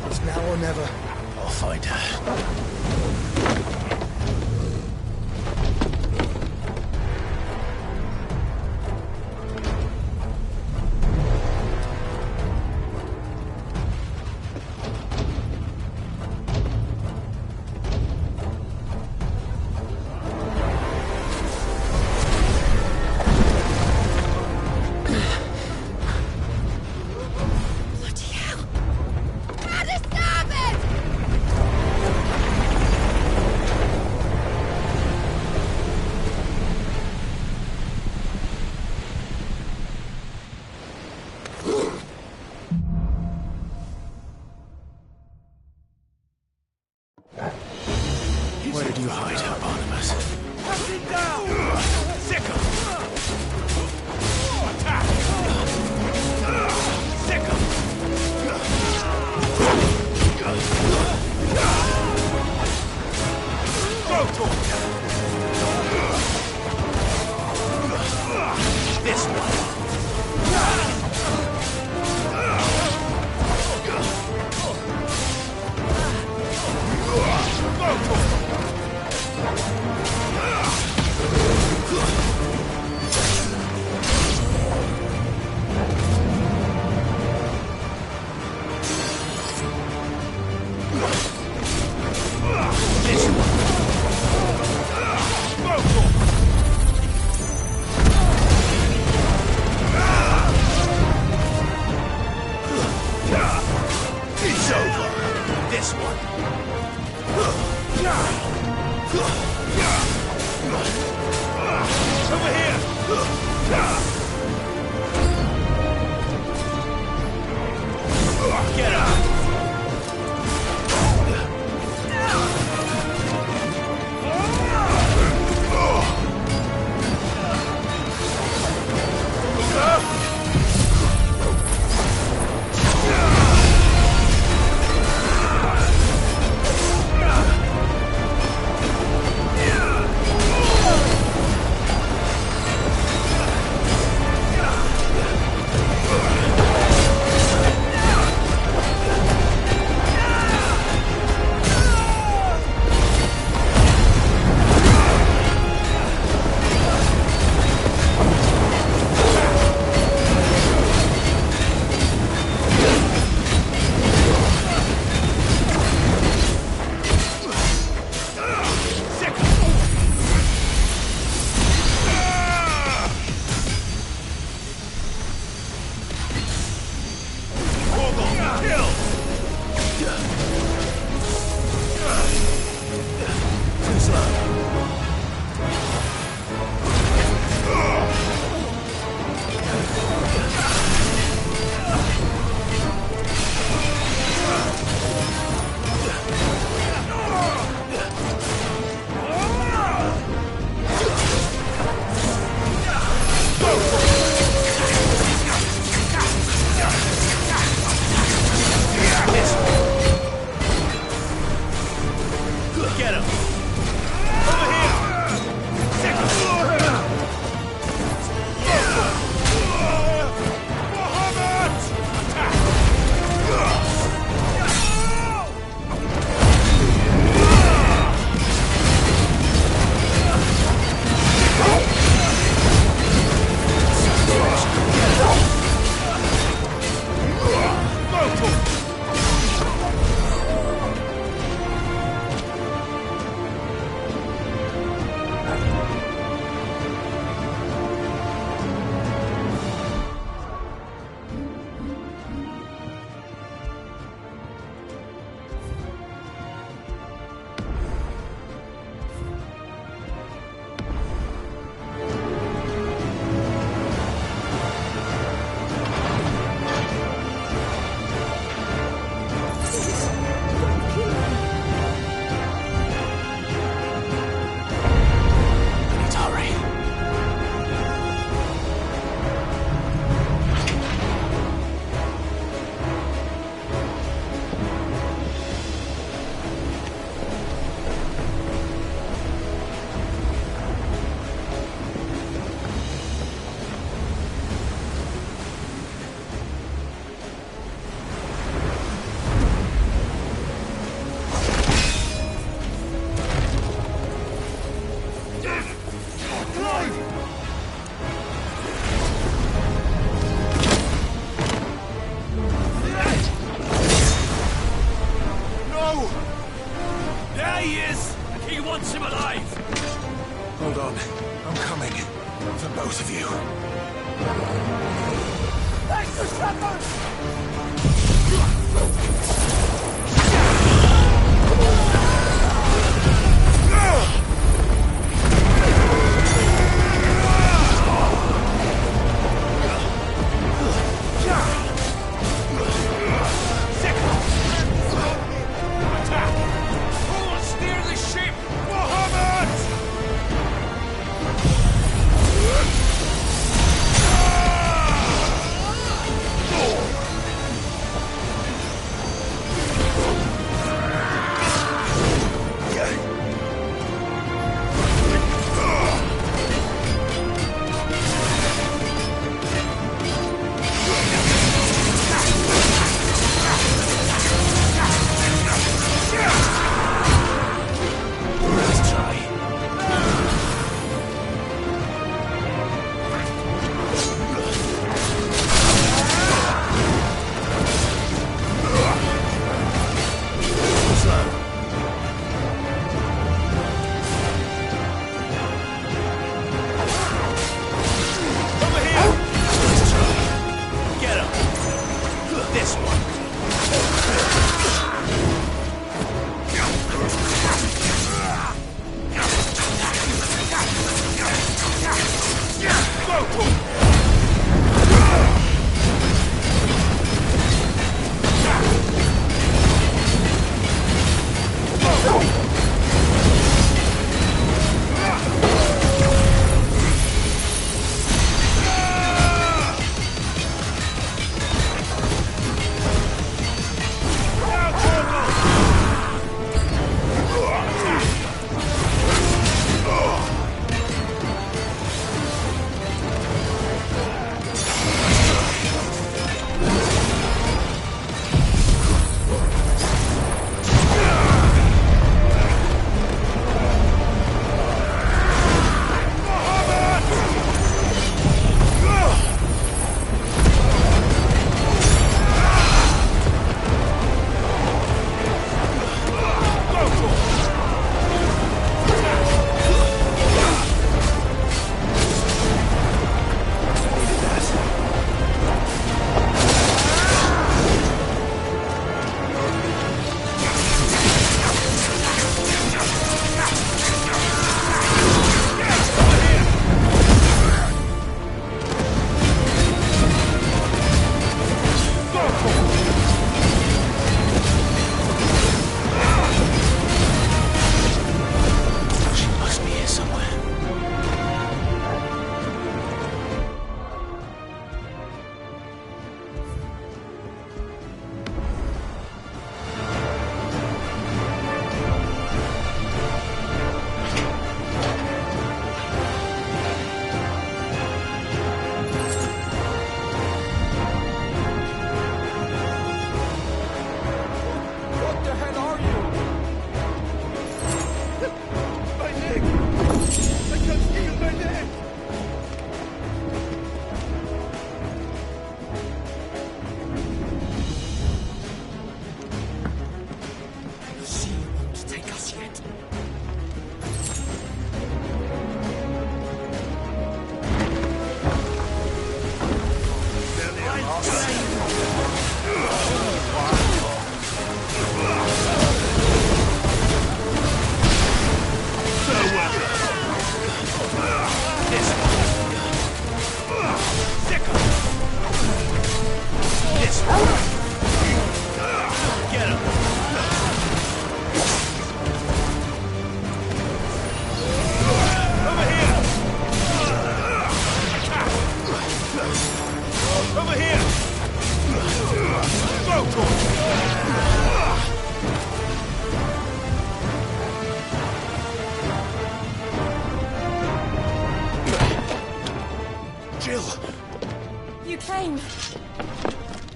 It's now or never. I'll find her. Bloody hell! Out of starboard!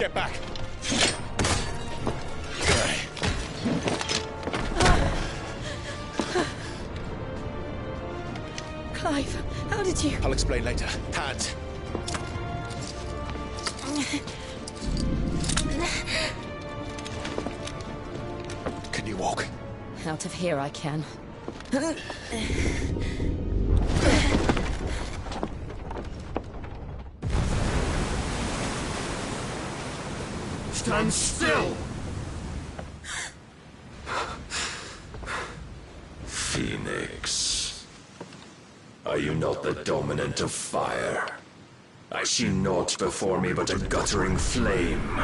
Get back. Clive, how did you... I'll explain later. Hands. Can you walk? Out of here I can. Stand still! Phoenix. Are you not the dominant of fire? I see naught before me but a guttering flame.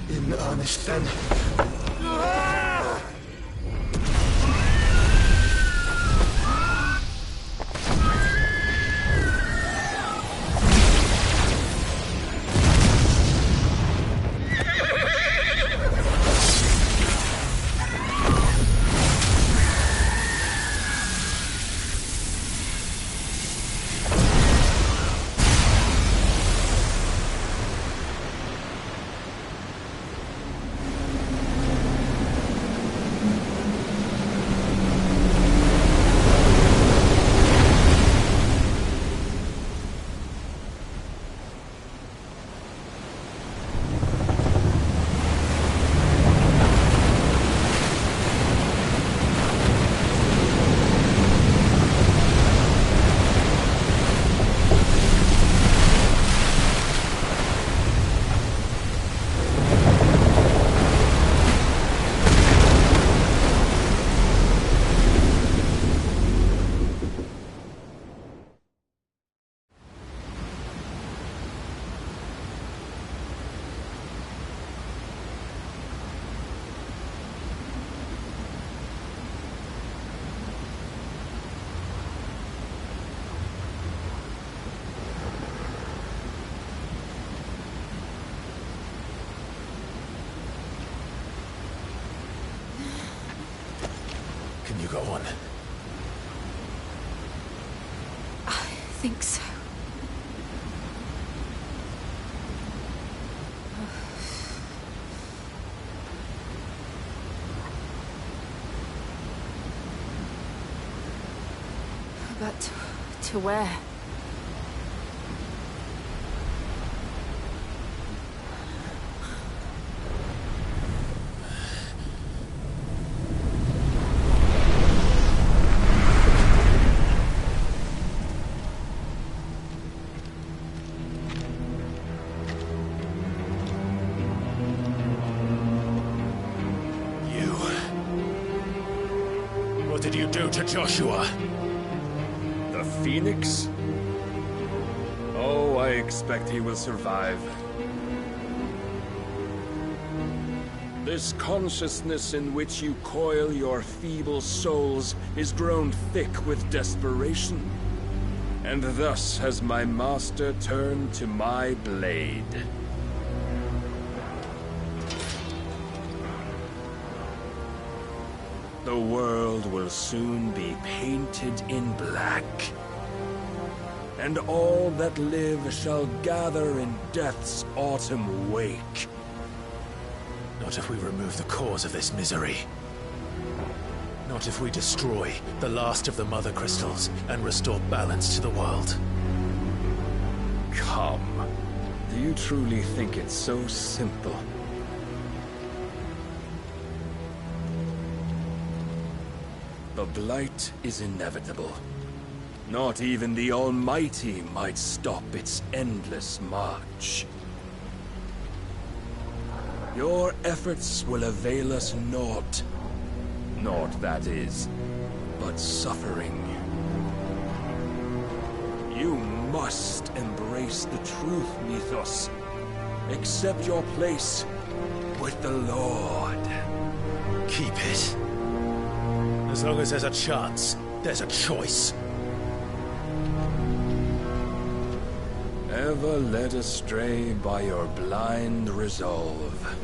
In earnest, then. Can you go on? I think so. But to where? What did you do to Joshua? The Phoenix? Oh, I expect he will survive. This consciousness in which you coil your feeble souls is grown thick with desperation. And thus has my master turned to my blade. The world will soon be painted in black. And all that live shall gather in death's autumn wake. Not if we remove the cause of this misery. Not if we destroy the last of the Mother Crystals and restore balance to the world. Come. Do you truly think it's so simple? The Blight is inevitable. Not even the Almighty might stop its endless march. Your efforts will avail us naught. Naught, that is, but suffering. You must embrace the truth, Mythos. Accept your place with the Lord. Keep it. As long as there's a chance, there's a choice. Ever led astray by your blind resolve.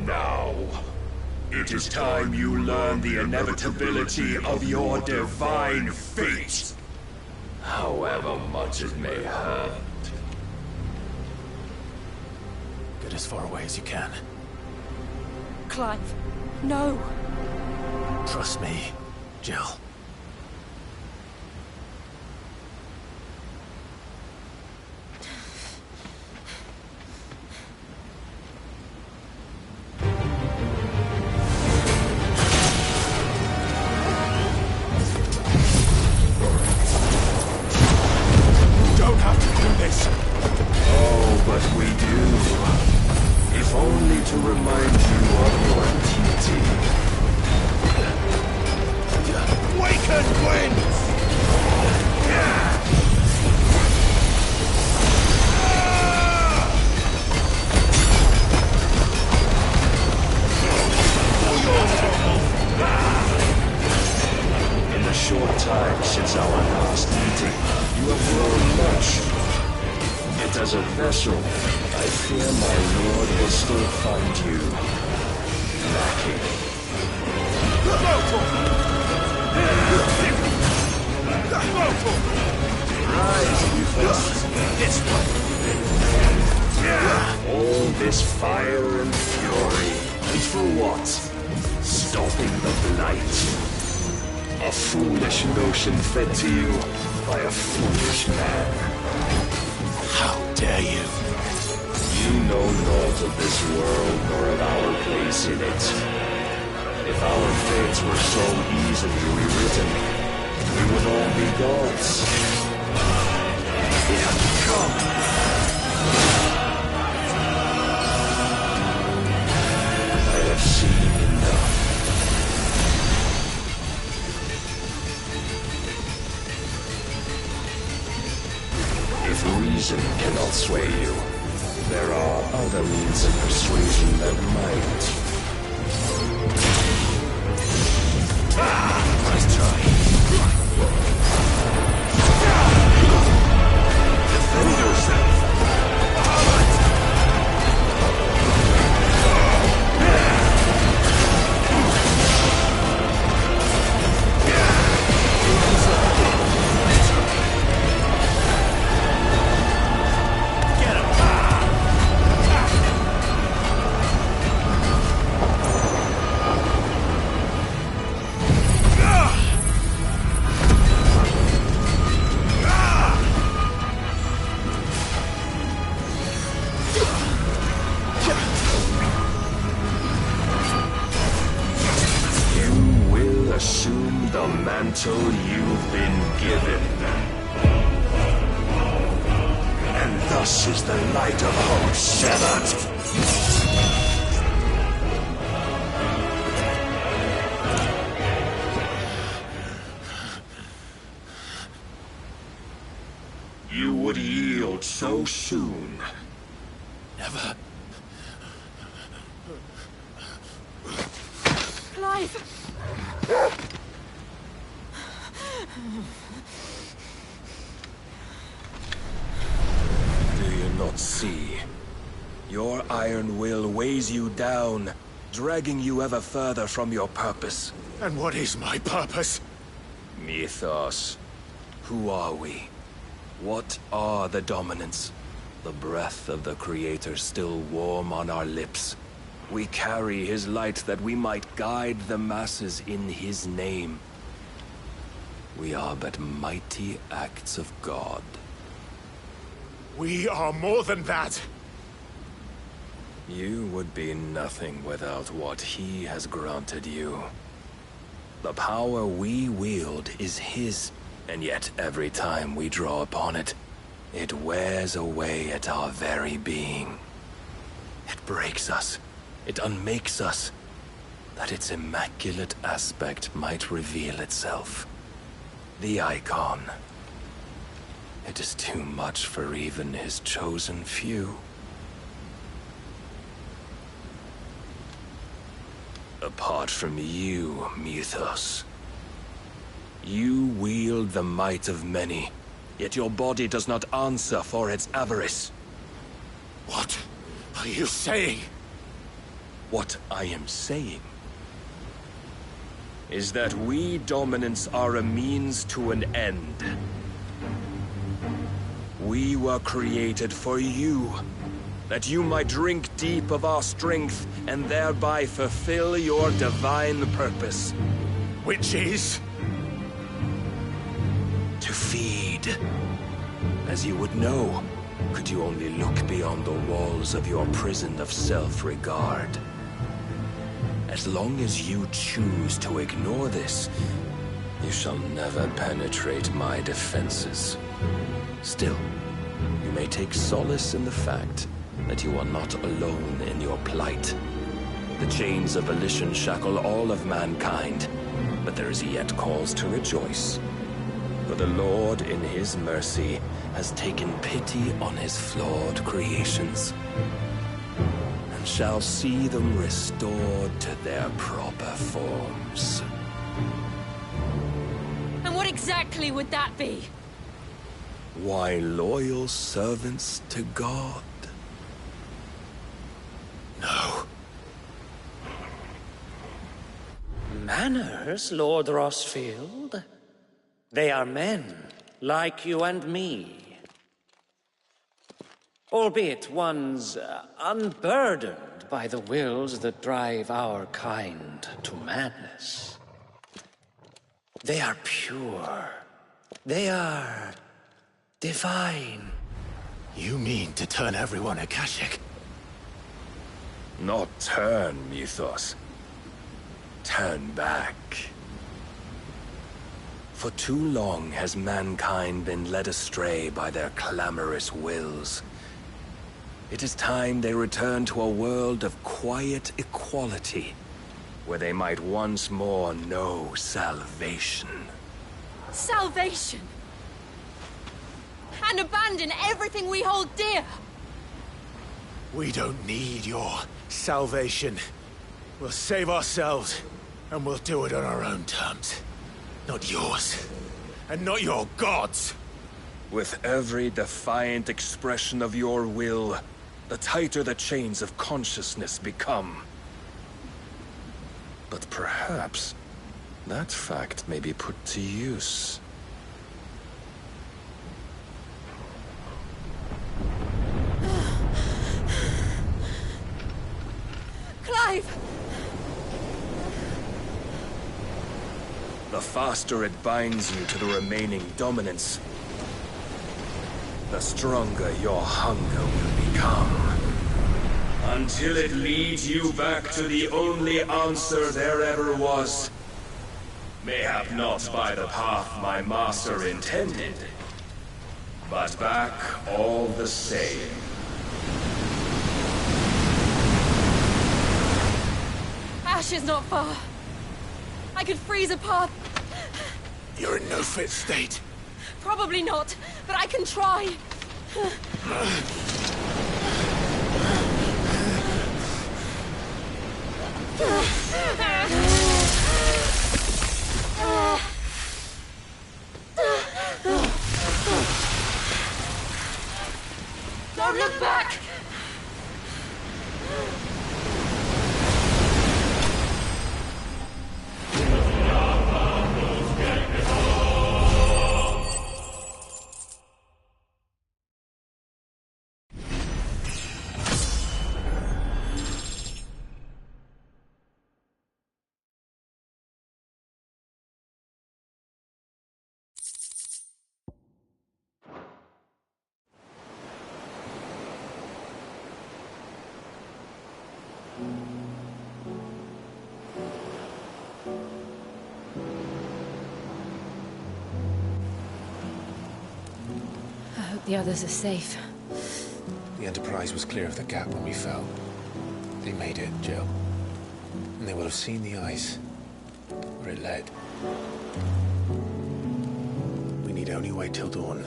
Now, It is time you learn the inevitability of your divine fate. However much it may hurt. Get as far away as you can. Clive, no. Trust me, Jill. Fed to you by a foolish man. How dare you? You know naught of this world nor of our place in it. If our fates were so easily rewritten, we would all be gods. Here, come! I have seen enough. If reason cannot sway you, there are other means of persuasion that might. Nice try. Defend yourself! You've been given. And thus is the light of hope severed. You would yield so soon. Never. Clive! Do you not see? Your iron will weighs you down, dragging you ever further from your purpose. And what is my purpose? Mythos. Who are we? What are the dominants? The breath of the Creator still warm on our lips. We carry his light that we might guide the masses in his name. We are but mighty acts of God. We are more than that. You would be nothing without what he has granted you. The power we wield is his, and yet every time we draw upon it, it wears away at our very being. It breaks us. It unmakes us, that its immaculate aspect might reveal itself. The icon. It is too much for even his chosen few. Apart from you, Mythos. You wield the might of many, yet your body does not answer for its avarice. What are you saying? What I am saying is that we dominants are a means to an end. We were created for you, that you might drink deep of our strength and thereby fulfill your divine purpose. Which is? To feed. As you would know, could you only look beyond the walls of your prison of self-regard. As long as you choose to ignore this, you shall never penetrate my defenses. Still, you may take solace in the fact that you are not alone in your plight. The chains of volition shackle all of mankind, but there is yet cause to rejoice. For the Lord, in his mercy, has taken pity on his flawed creations, and shall see them restored to their proper forms. And what exactly would that be? Why, loyal servants to God. No. Manners, Lord Rossfield? They are men, like you and me. Albeit ones unburdened by the wills that drive our kind to madness. They are pure. They are divine. You mean to turn everyone Akashic? Not turn, Mythos. Turn back. For too long has mankind been led astray by their clamorous wills. It is time they return to a world of quiet equality, where they might once more know salvation. Salvation! And abandon everything we hold dear! We don't need your salvation. We'll save ourselves, and we'll do it on our own terms. Not yours. And not your gods! With every defiant expression of your will, the tighter the chains of consciousness become. But perhaps that fact may be put to use. Clive! The faster it binds you to the remaining dominance, the stronger your hunger will become. Until it leads you back to the only answer there ever was. Mayhap not by the path my master intended, but back all the same. Ash is not far. I could freeze a path. You're in no fit state. Probably not, but I can try. Don't look back! I hope the others are safe. The Enterprise was clear of the gap when we fell. They made it, Jill. And they will have seen the ice, where it led. We need only wait till dawn.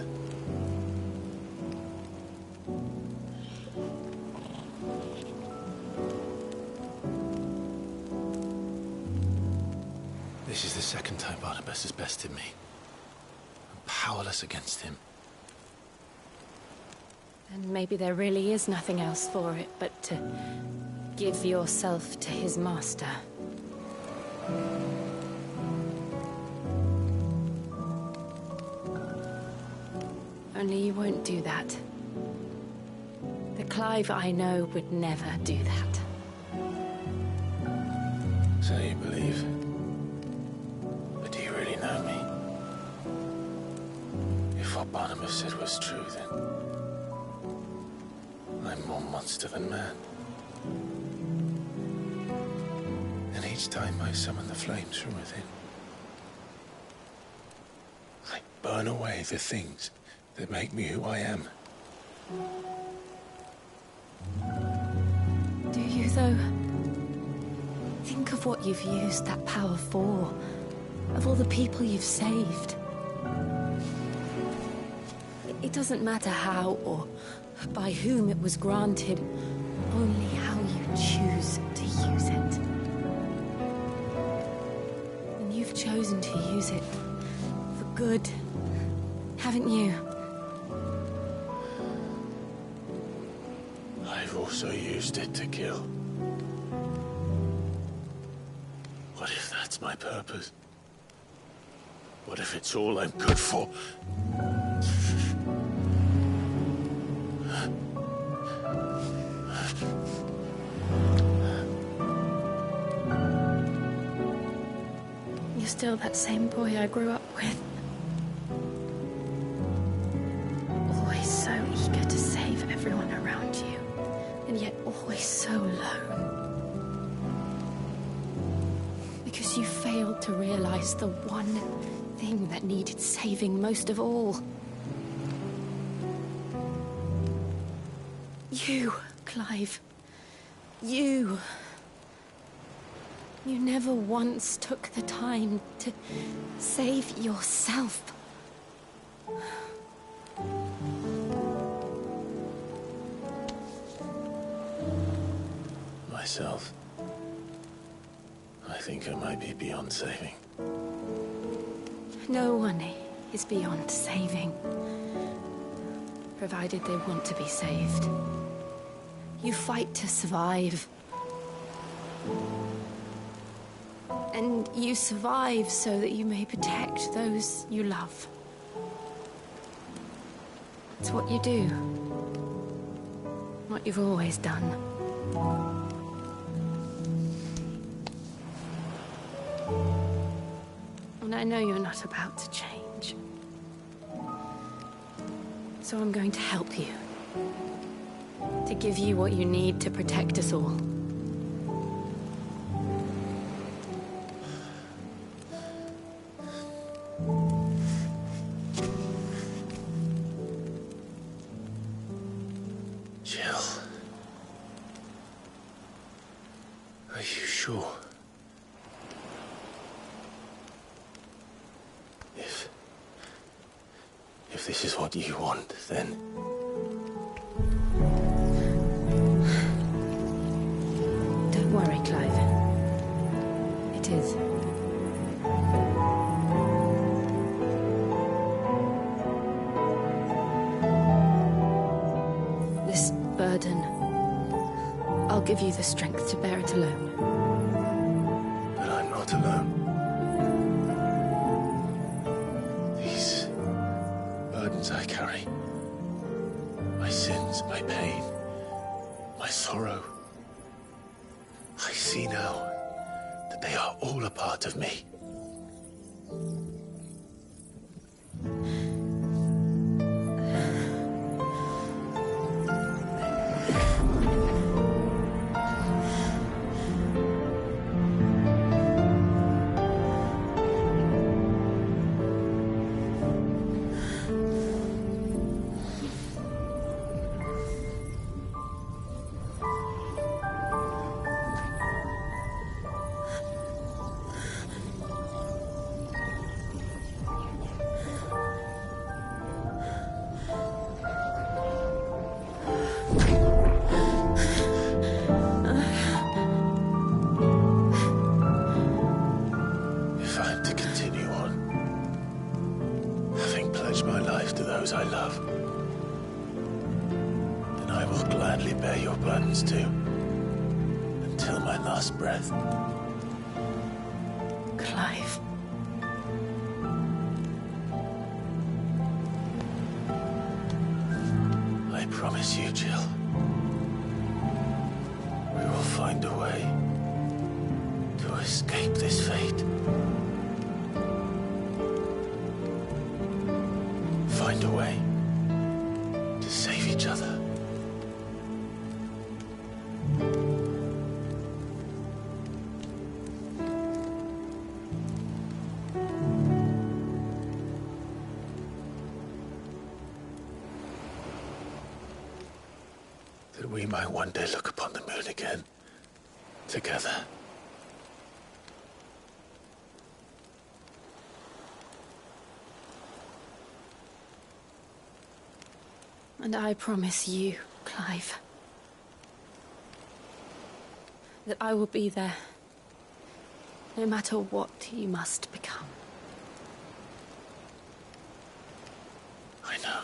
This is the second time Barnabas has bested me. I'm powerless against him. And maybe there really is nothing else for it but to give yourself to his master. Only you won't do that. The Clive I know would never do that. So you believe? But do you really know me? If what Barnabas said was true, then I'm more monster than man. And each time I summon the flames from within, I burn away the things that make me who I am. Do you, though? Think of what you've used that power for. Of all the people you've saved. It doesn't matter how or by whom it was granted, only how you choose to use it. And you've chosen to use it for good, haven't you? I've also used it to kill. What if that's my purpose? What if it's all I'm good for? You're still that same boy I grew up with. Always so eager to save everyone around you, and yet always so alone. Because you failed to realize the one thing that needed saving most of all. You, Clive. You. You never once took the time to save yourself. Myself. I think I might be beyond saving. No one is beyond saving. Provided they want to be saved. You fight to survive. And you survive so that you may protect those you love. It's what you do. What you've always done. And I know you're not about to change. So I'm going to help you. To give you what you need to protect us all. Jill. Are you sure? If this is what you want, then... Don't worry, Clive. It is. This burden, I'll give you the strength to bear it alone. But I'm not alone. These burdens I carry, my sins, my pain, my sorrow, I see now that they are all a part of me. I love, then I will gladly bear your burdens too, until my last breath. I promise you, Jill, we will find a way to escape this fate. Find a way to save each other. That we might one day look upon the moon again, together. And I promise you, Clive, that I will be there, no matter what you must become. I know.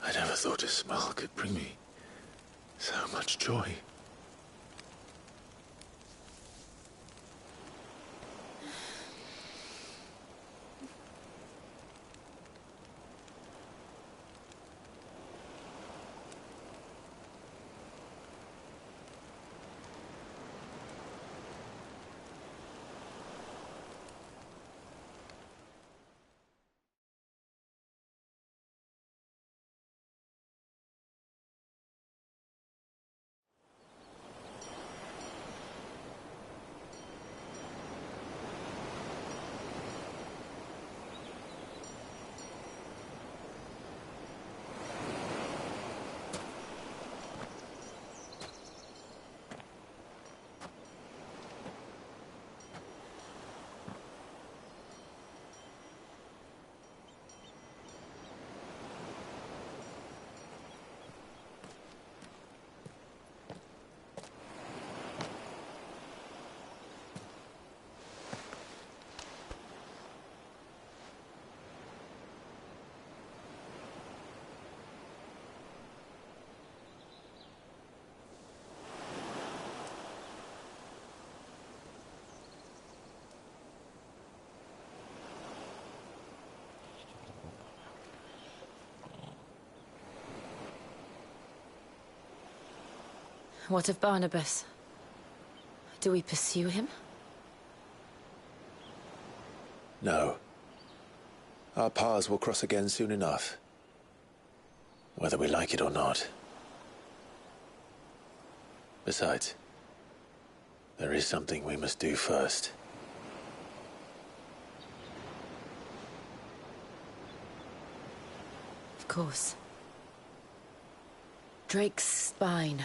I never thought a smile could bring me so much joy. What of Barnabas? Do we pursue him? No. Our paths will cross again soon enough. Whether we like it or not. Besides, there is something we must do first. Of course. Drake's spine.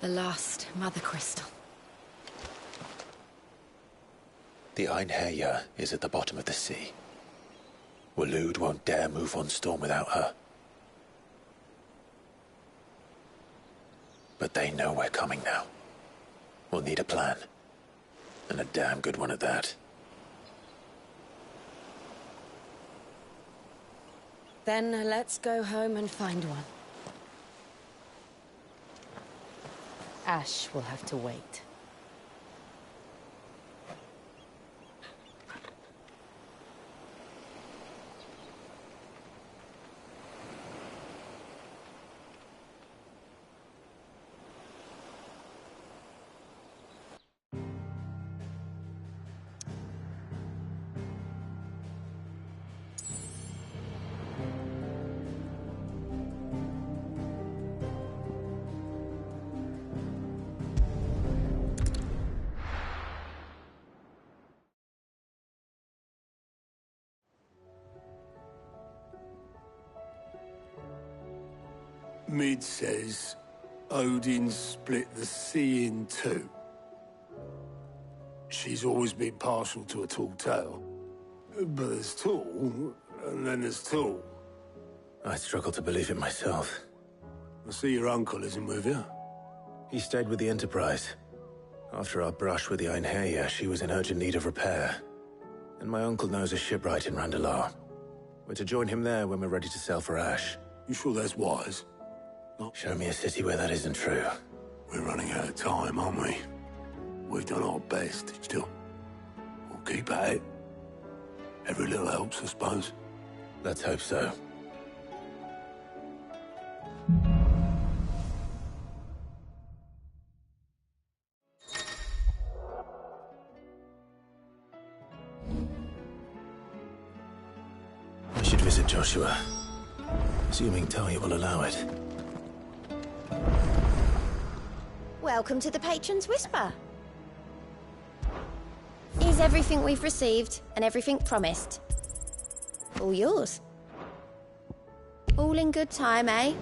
The last Mother Crystal. The Einherjar is at the bottom of the sea. Waloed won't dare move on Storm without her. But they know we're coming now. We'll need a plan. And a damn good one at that. Then let's go home and find one. Ash will have to wait. Mid says Odin split the sea in two. She's always been partial to a tall tale. But there's tall, and then there's tall. I struggle to believe it myself. I see your uncle isn't with you. He stayed with the Enterprise. After our brush with the Einherjar, she was in urgent need of repair. And my uncle knows a shipwright in Randalar. We're to join him there when we're ready to sail for Ash. You sure that's wise? Show me a city where that isn't true. We're running out of time, aren't we? We've done our best, still. We'll Keep at it. Every little helps, I suppose. Let's hope so. I should visit Joshua, assuming Talia will allow it. Welcome to the Patron's Whisper. Here's everything we've received and everything promised. All yours. All in good time, eh?